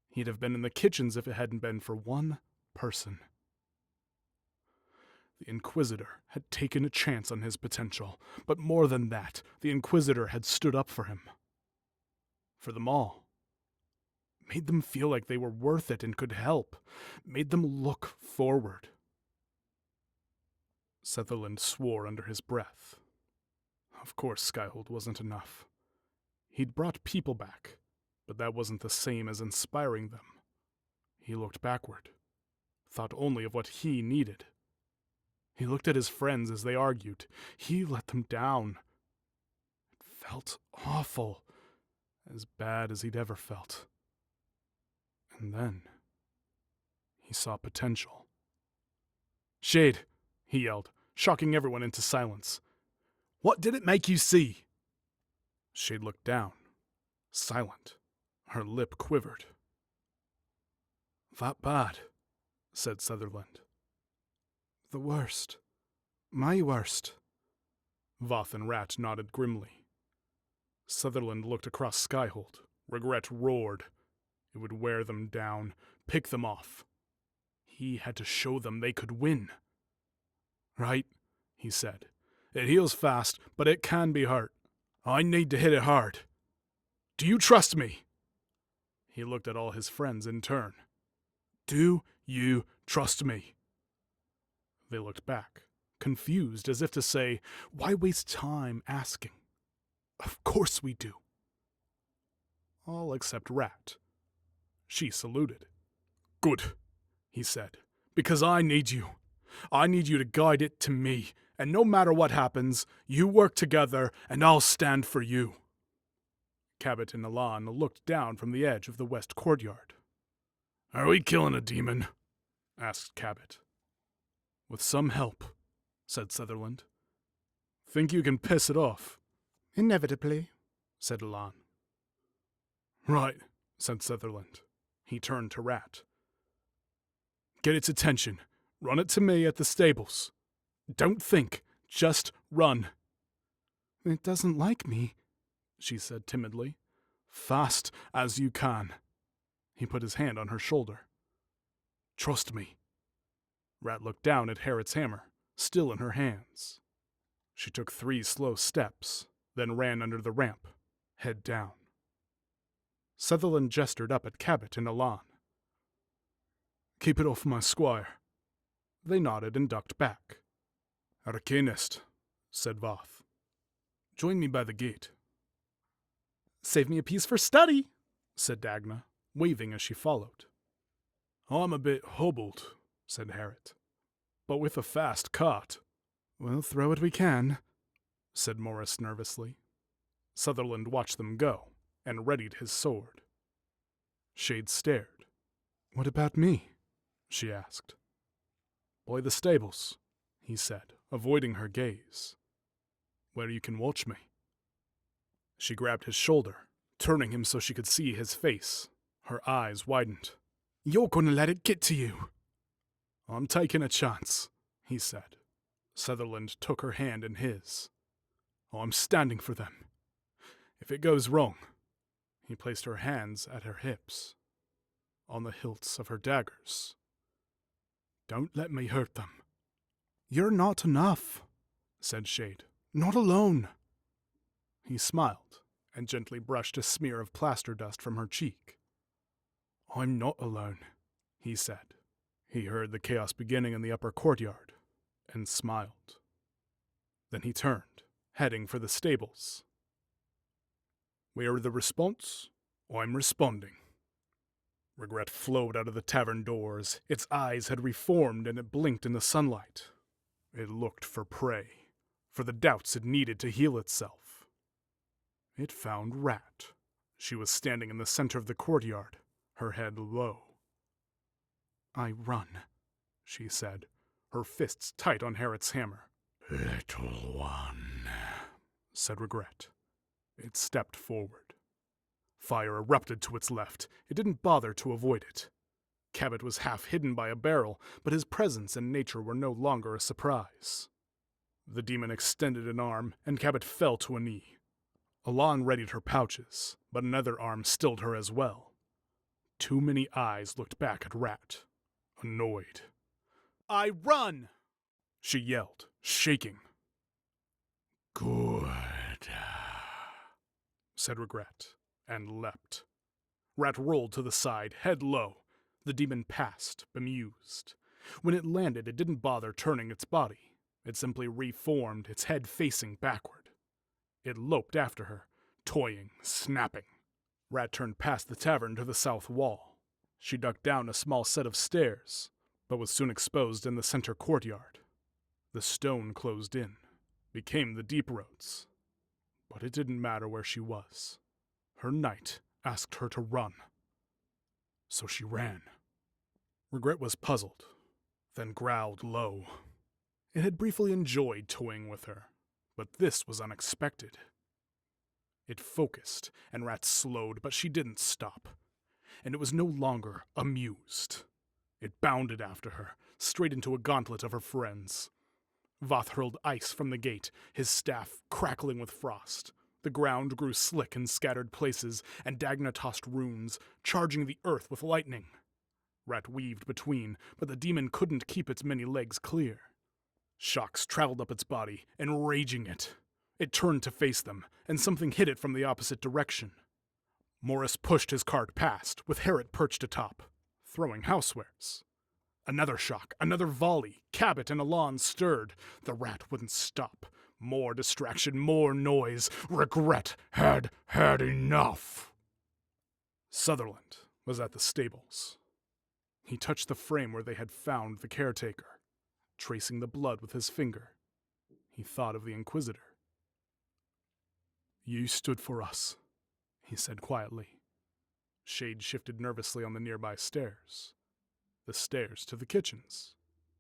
He'd have been in the kitchens if it hadn't been for one person. The Inquisitor had taken a chance on his potential, but more than that, the Inquisitor had stood up for him. For them all. Made them feel like they were worth it and could help. Made them look forward. Sutherland swore under his breath. Of course Skyhold wasn't enough. He'd brought people back, but that wasn't the same as inspiring them. He looked backward, thought only of what he needed. He looked at his friends as they argued. He let them down. It felt awful, as bad as he'd ever felt. And then he saw potential. "Shade," he yelled, shocking everyone into silence. "What did it make you see?" Shade looked down, silent. Her lip quivered. "That bad," said Sutherland. "The worst. My worst." Voth and Rat nodded grimly. Sutherland looked across Skyhold. Regret roared. It would wear them down, pick them off. He had to show them they could win. "Right," he said. "It heals fast, but it can be hurt. I need to hit it hard. Do you trust me?" He looked at all his friends in turn. "Do you trust me?" They looked back, confused, as if to say, "Why waste time asking?" "Of course we do." All except Rat. She saluted. "Good," he said, "because I need you. I need you to guide it to me, and no matter what happens, you work together, and I'll stand for you." Cabot and Elan looked down from the edge of the west courtyard. "Are we killing a demon?" asked Cabot. "With some help," said Sutherland. "Think you can piss it off?" "Inevitably," said Elan. "Right," said Sutherland. He turned to Rat. "Get its attention. Run it to me at the stables. Don't think, just run." "It doesn't like me," she said timidly. "Fast as you can." He put his hand on her shoulder. "Trust me." Rat looked down at Harriet's hammer, still in her hands. She took 3 slow steps, then ran under the ramp, head down. Sutherland gestured up at Cabot and Elan. "Keep it off my squire." They nodded and ducked back. "Arcanist," said Voth. "Join me by the gate." "Save me a piece for study," said Dagna, waving as she followed. "I'm a bit hobbled," said Harriet, "but with a fast cart." "We'll throw what we can," said Morris nervously. Sutherland watched them go, and readied his sword. Shade stared. "What about me?" she asked. "By the stables," he said, avoiding her gaze. where you can watch me." She grabbed his shoulder, turning him so she could see his face. Her eyes widened. "You're gonna let it get to you." "I'm taking a chance," he said. Sutherland took her hand in his. "I'm standing for them. If it goes wrong," he placed her hands at her hips, on the hilts of her daggers, "don't let me hurt them." "You're not enough," said Shade. "Not alone." He smiled and gently brushed a smear of plaster dust from her cheek. "I'm not alone," he said. He heard the chaos beginning in the upper courtyard and smiled. Then he turned, heading for the stables. "We are the response. I'm responding." Regret flowed out of the tavern doors. Its eyes had reformed and it blinked in the sunlight. It looked for prey, for the doubts it needed to heal itself. It found Rat. She was standing in the center of the courtyard, her head low. "I run," she said, her fists tight on Harriet's hammer. "Little one," said Regret. It stepped forward. Fire erupted to its left. It didn't bother to avoid it. Cabot was half hidden by a barrel, but his presence and nature were no longer a surprise. The demon extended an arm, and Cabot fell to a knee. Alon readied her pouches, but another arm stilled her as well. Too many eyes looked back at Rat, annoyed. "I run!" she yelled, shaking. "Good," said Regret, and leapt. Rat rolled to the side, head low. The demon passed, bemused. When it landed, it didn't bother turning its body. It simply reformed, its head facing backward. It loped after her, toying, snapping. Rat turned past the tavern to the south wall. She ducked down a small set of stairs, but was soon exposed in the center courtyard. The stone closed in, became the deep roads. But it didn't matter where she was. Her knight asked her to run. So she ran. Regret was puzzled, then growled low. It had briefly enjoyed toying with her, but this was unexpected. It focused, and Rat slowed, but she didn't stop. And it was no longer amused. It bounded after her, straight into a gauntlet of her friends. Voth hurled ice from the gate, his staff crackling with frost. The ground grew slick in scattered places, and Dagna tossed runes, charging the earth with lightning. Rat weaved between, but the demon couldn't keep its many legs clear. Shocks traveled up its body, enraging it. It turned to face them, and something hit it from the opposite direction. Morris pushed his cart past, with Harriet perched atop, throwing housewares. Another shock, another volley. Cabot and Alon stirred. The rat wouldn't stop. More distraction, more noise. Regret had had enough. Sutherland was at the stables. He touched the frame where they had found the caretaker, tracing the blood with his finger. He thought of the Inquisitor. "You stood for us," he said quietly. Shade shifted nervously on the nearby stairs. The stairs to the kitchens,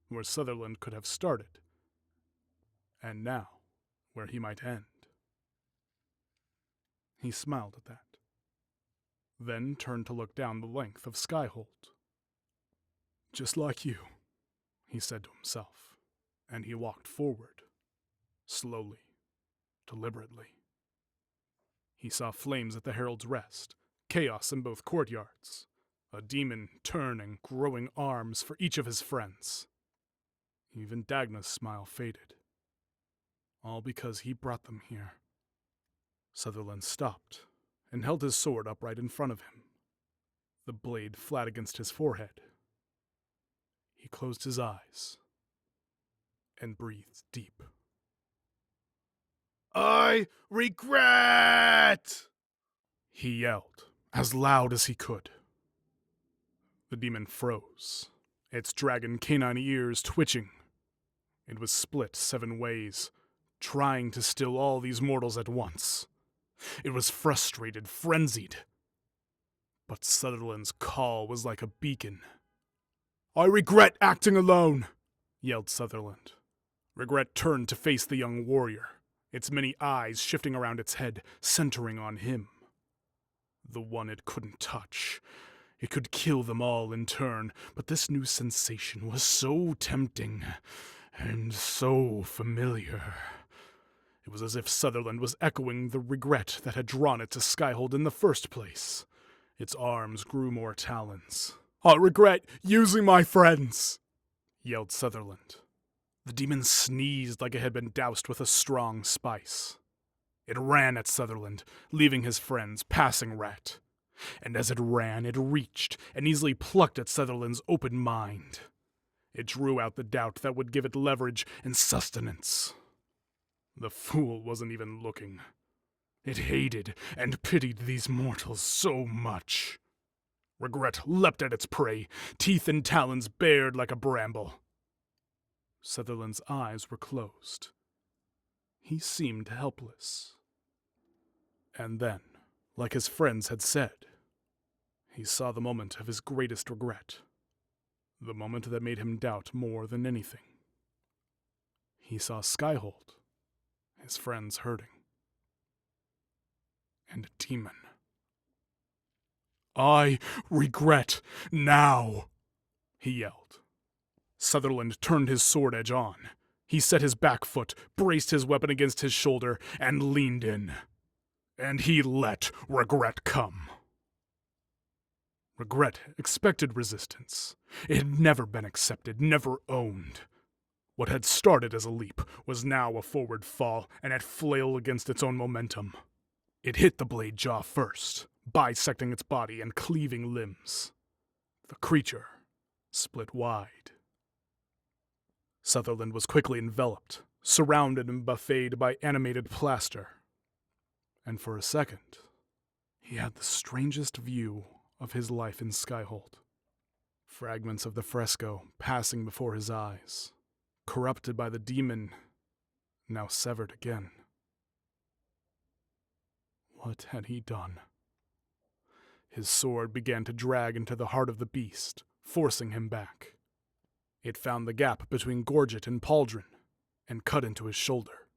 where Sutherland could have started, and now where he might end. He smiled at that, then turned to look down the length of Skyhold. "Just like you," he said to himself, and he walked forward, slowly, deliberately. He saw flames at the Herald's Rest, chaos in both courtyards, a demon turning, growing arms for each of his friends. Even Dagna's smile faded. All because he brought them here. Sutherland stopped and held his sword upright in front of him, the blade flat against his forehead. He closed his eyes and breathed deep. "I regret!" he yelled, as loud as he could. The demon froze, its dragon canine ears twitching. It was split 7 ways, trying to still all these mortals at once. It was frustrated, frenzied. But Sutherland's call was like a beacon. "I regret acting alone," yelled Sutherland. Regret turned to face the young warrior. its many eyes shifting around its head, centering on him. The one it couldn't touch. It could kill them all in turn, but this new sensation was so tempting and so familiar. It was as if Sutherland was echoing the regret that had drawn it to Skyhold in the first place. Its arms grew more talons. "I regret using my friends," yelled Sutherland. The demon sneezed like it had been doused with a strong spice. It ran at Sutherland, leaving his friends, passing Rat. And as it ran, it reached and easily plucked at Sutherland's open mind. It drew out the doubt that would give it leverage and sustenance. The fool wasn't even looking. It hated and pitied these mortals so much. Regret leapt at its prey, teeth and talons bared like a bramble. Sutherland's eyes were closed. He seemed helpless. And then, like his friends had said, he saw the moment of his greatest regret, the moment that made him doubt more than anything. He saw Skyhold, his friends hurting, and a demon. "I regret now," he yelled. Sutherland turned his sword edge on. He set his back foot, braced his weapon against his shoulder, and leaned in. And he let regret come. Regret expected resistance. It had never been accepted, never owned. What had started as a leap was now a forward fall, and had flailed against its own momentum. It hit the blade jaw first, bisecting its body and cleaving limbs. The creature split wide. Sutherland was quickly enveloped, surrounded and buffeted by animated plaster. And for a second, he had the strangest view of his life in Skyhold. Fragments of the fresco passing before his eyes, corrupted by the demon, now severed again. What had he done? His sword began to drag into the heart of the beast, forcing him back. It found the gap between gorget and pauldron, and cut into his shoulder.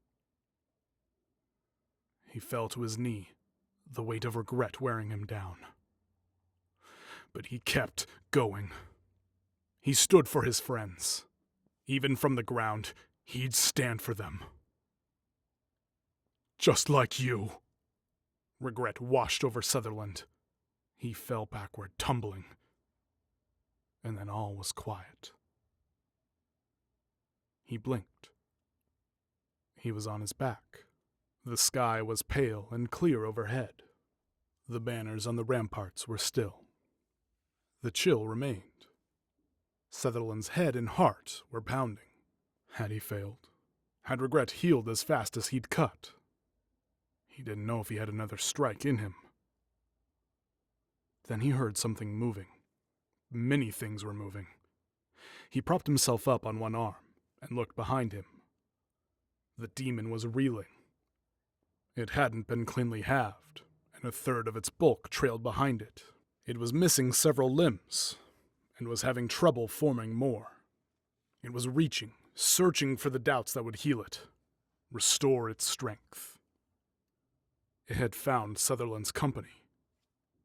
He fell to his knee, the weight of regret wearing him down. But he kept going. He stood for his friends. Even from the ground, he'd stand for them. "Just like you." Regret washed over Sutherland. He fell backward, tumbling. And then all was quiet. He blinked. He was on his back. The sky was pale and clear overhead. The banners on the ramparts were still. The chill remained. Sutherland's head and heart were pounding. Had he failed? Had regret healed as fast as he'd cut? He didn't know if he had another strike in him. Then he heard something moving. Many things were moving. He propped himself up on one arm and looked behind him. The demon was reeling. It hadn't been cleanly halved, and a third of its bulk trailed behind it. It was missing several limbs, and was having trouble forming more. It was reaching, searching for the doubts that would heal it, restore its strength. It had found Sutherland's company,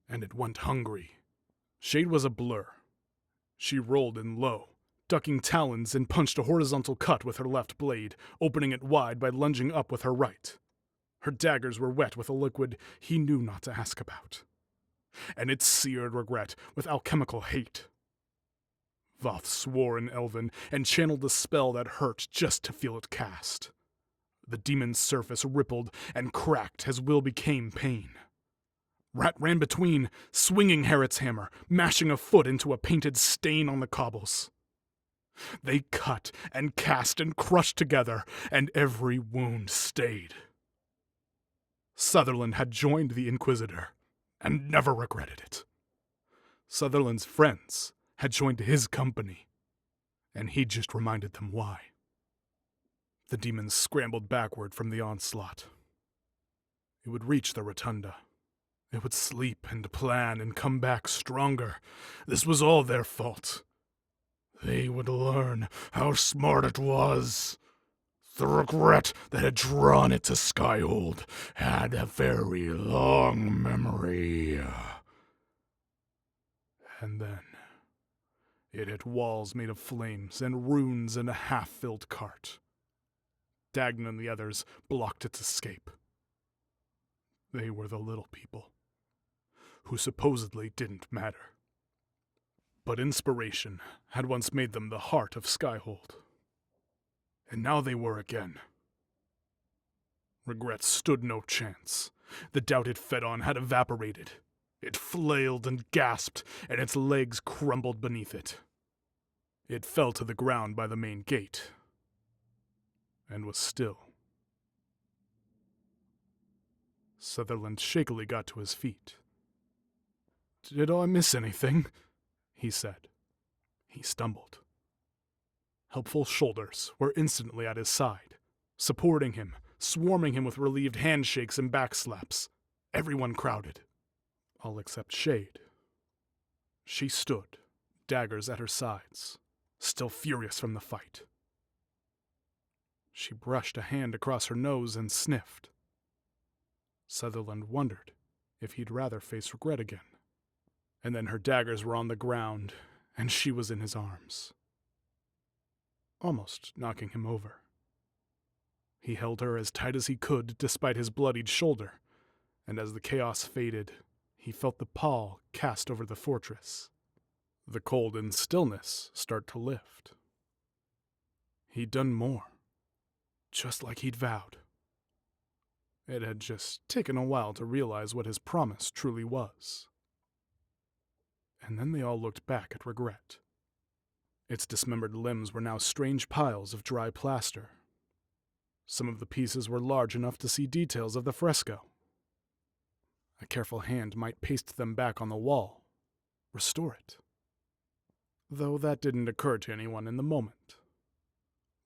and it went hungry. Shade was a blur. She rolled in low, ducking talons and punched a horizontal cut with her left blade, opening it wide by lunging up with her right. Her daggers were wet with a liquid he knew not to ask about. And it seared regret with alchemical hate. Voth swore in Elven and channeled a spell that hurt just to feel it cast. The demon's surface rippled and cracked as will became pain. Rat ran between, swinging Harriet's hammer, mashing a foot into a painted stain on the cobbles. They cut and cast and crushed together, and every wound stayed. Sutherland had joined the Inquisitor, and never regretted it. Sutherland's friends had joined his company, and he just reminded them why. The demons scrambled backward from the onslaught. It would reach the rotunda. It would sleep and plan and come back stronger. This was all their fault. They would learn how smart it was. The regret that had drawn it to Skyhold had a very long memory. And then it hit walls made of flames and runes in a half-filled cart. Dagna and the others blocked its escape. They were the little people, who supposedly didn't matter. But inspiration had once made them the heart of Skyhold. And now they were again. Regret stood no chance. The doubt it fed on had evaporated. It flailed and gasped, and its legs crumbled beneath it. It fell to the ground by the main gate, and was still. Sutherland shakily got to his feet. "Did I miss anything?" he said. He stumbled. Helpful shoulders were instantly at his side, supporting him, swarming him with relieved handshakes and backslaps. Everyone crowded, all except Shade. She stood, daggers at her sides, still furious from the fight. She brushed a hand across her nose and sniffed. Sutherland wondered if he'd rather face Regret again. And then her daggers were on the ground, and she was in his arms, almost knocking him over. He held her as tight as he could despite his bloodied shoulder, and as the chaos faded, he felt the pall cast over the fortress. The cold and stillness start to lift. He'd done more, just like he'd vowed. It had just taken a while to realize what his promise truly was. And then they all looked back at Regret. Its dismembered limbs were now strange piles of dry plaster. Some of the pieces were large enough to see details of the fresco. A careful hand might paste them back on the wall, restore it. Though that didn't occur to anyone in the moment.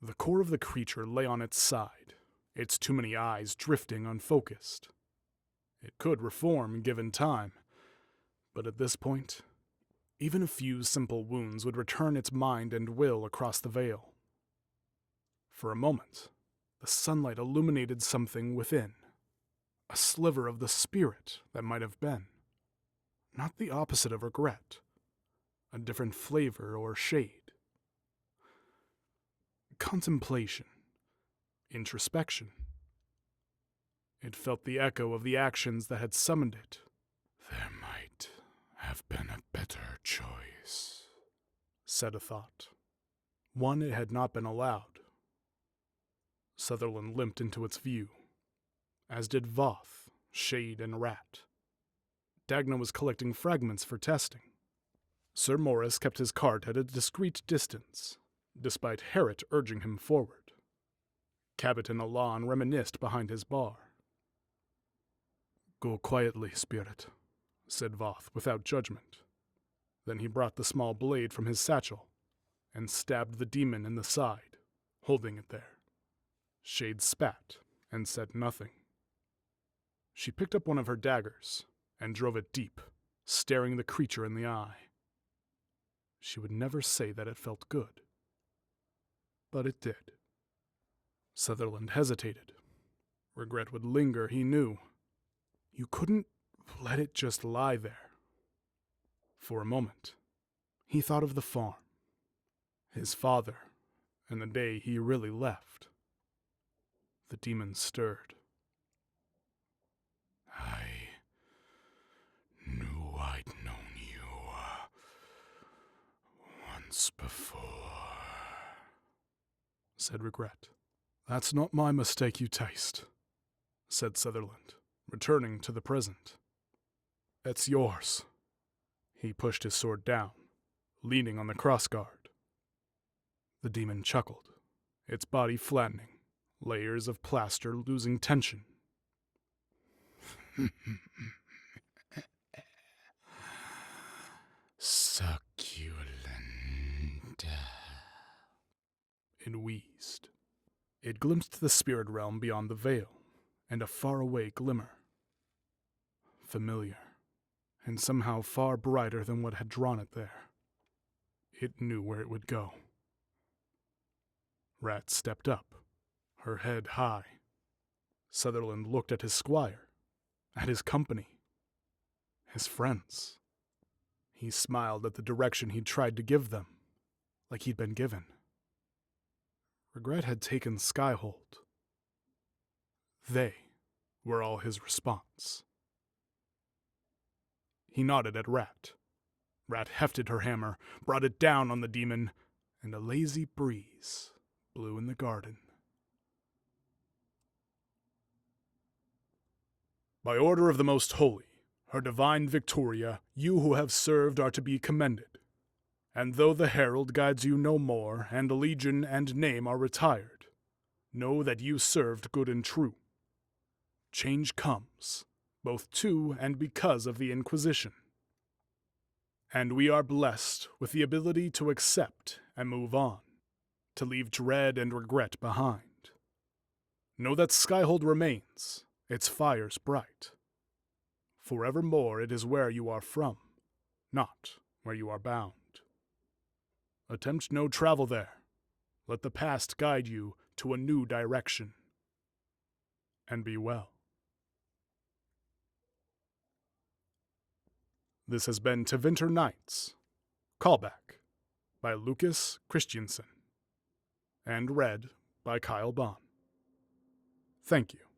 The core of the creature lay on its side, its too many eyes drifting unfocused. It could reform given time, but at this point, even a few simple wounds would return its mind and will across the veil. For a moment, the sunlight illuminated something within, a sliver of the spirit that might have been. Not the opposite of regret, a different flavor or shade. Contemplation, introspection. It felt the echo of the actions that had summoned it. There might have been a better choice, said a thought. One it had not been allowed. Sutherland limped into its view, as did Voth, Shade, and Rat. Dagna was collecting fragments for testing. Sir Morris kept his cart at a discreet distance, despite Harriet urging him forward. Cabot and Alon reminisced behind his bar. "Go quietly, spirit," said Voth without judgment. Then he brought the small blade from his satchel and stabbed the demon in the side, holding it there. Shade spat and said nothing. She picked up one of her daggers and drove it deep, staring the creature in the eye. She would never say that it felt good, but it did. Sutherland hesitated. Regret would linger, he knew. You couldn't let it just lie there. For a moment, he thought of the farm, his father, and the day he really left. The demon stirred. I knew I'd known you once before, said Regret. That's not my mistake, you taste, said Sutherland, returning to the present. It's yours. He pushed his sword down, leaning on the crossguard. The demon chuckled, its body flattening, layers of plaster losing tension. Succulent. It wheezed. It glimpsed the spirit realm beyond the veil, and a faraway glimmer. Familiar, and somehow far brighter than what had drawn it there. It knew where it would go. Rat stepped up, her head high. Sutherland looked at his squire, at his company, his friends. He smiled at the direction he'd tried to give them, like he'd been given. Regret had taken Skyhold. They were all his response. He nodded at Rat. Rat hefted her hammer, brought it down on the demon, and a lazy breeze blew in the garden. By order of the Most Holy, her divine Victoria, you who have served are to be commended. And though the herald guides you no more, and the legion and name are retired, know that you served good and true. Change comes, both to and because of the Inquisition. And we are blessed with the ability to accept and move on, to leave dread and regret behind. Know that Skyhold remains, its fires bright. Forevermore it is where you are from, not where you are bound. Attempt no travel there. Let the past guide you to a new direction. And be well. This has been Tevinter Nights, Callback, by Lukas Kristijanson, and read by Kyle Bond. Thank you.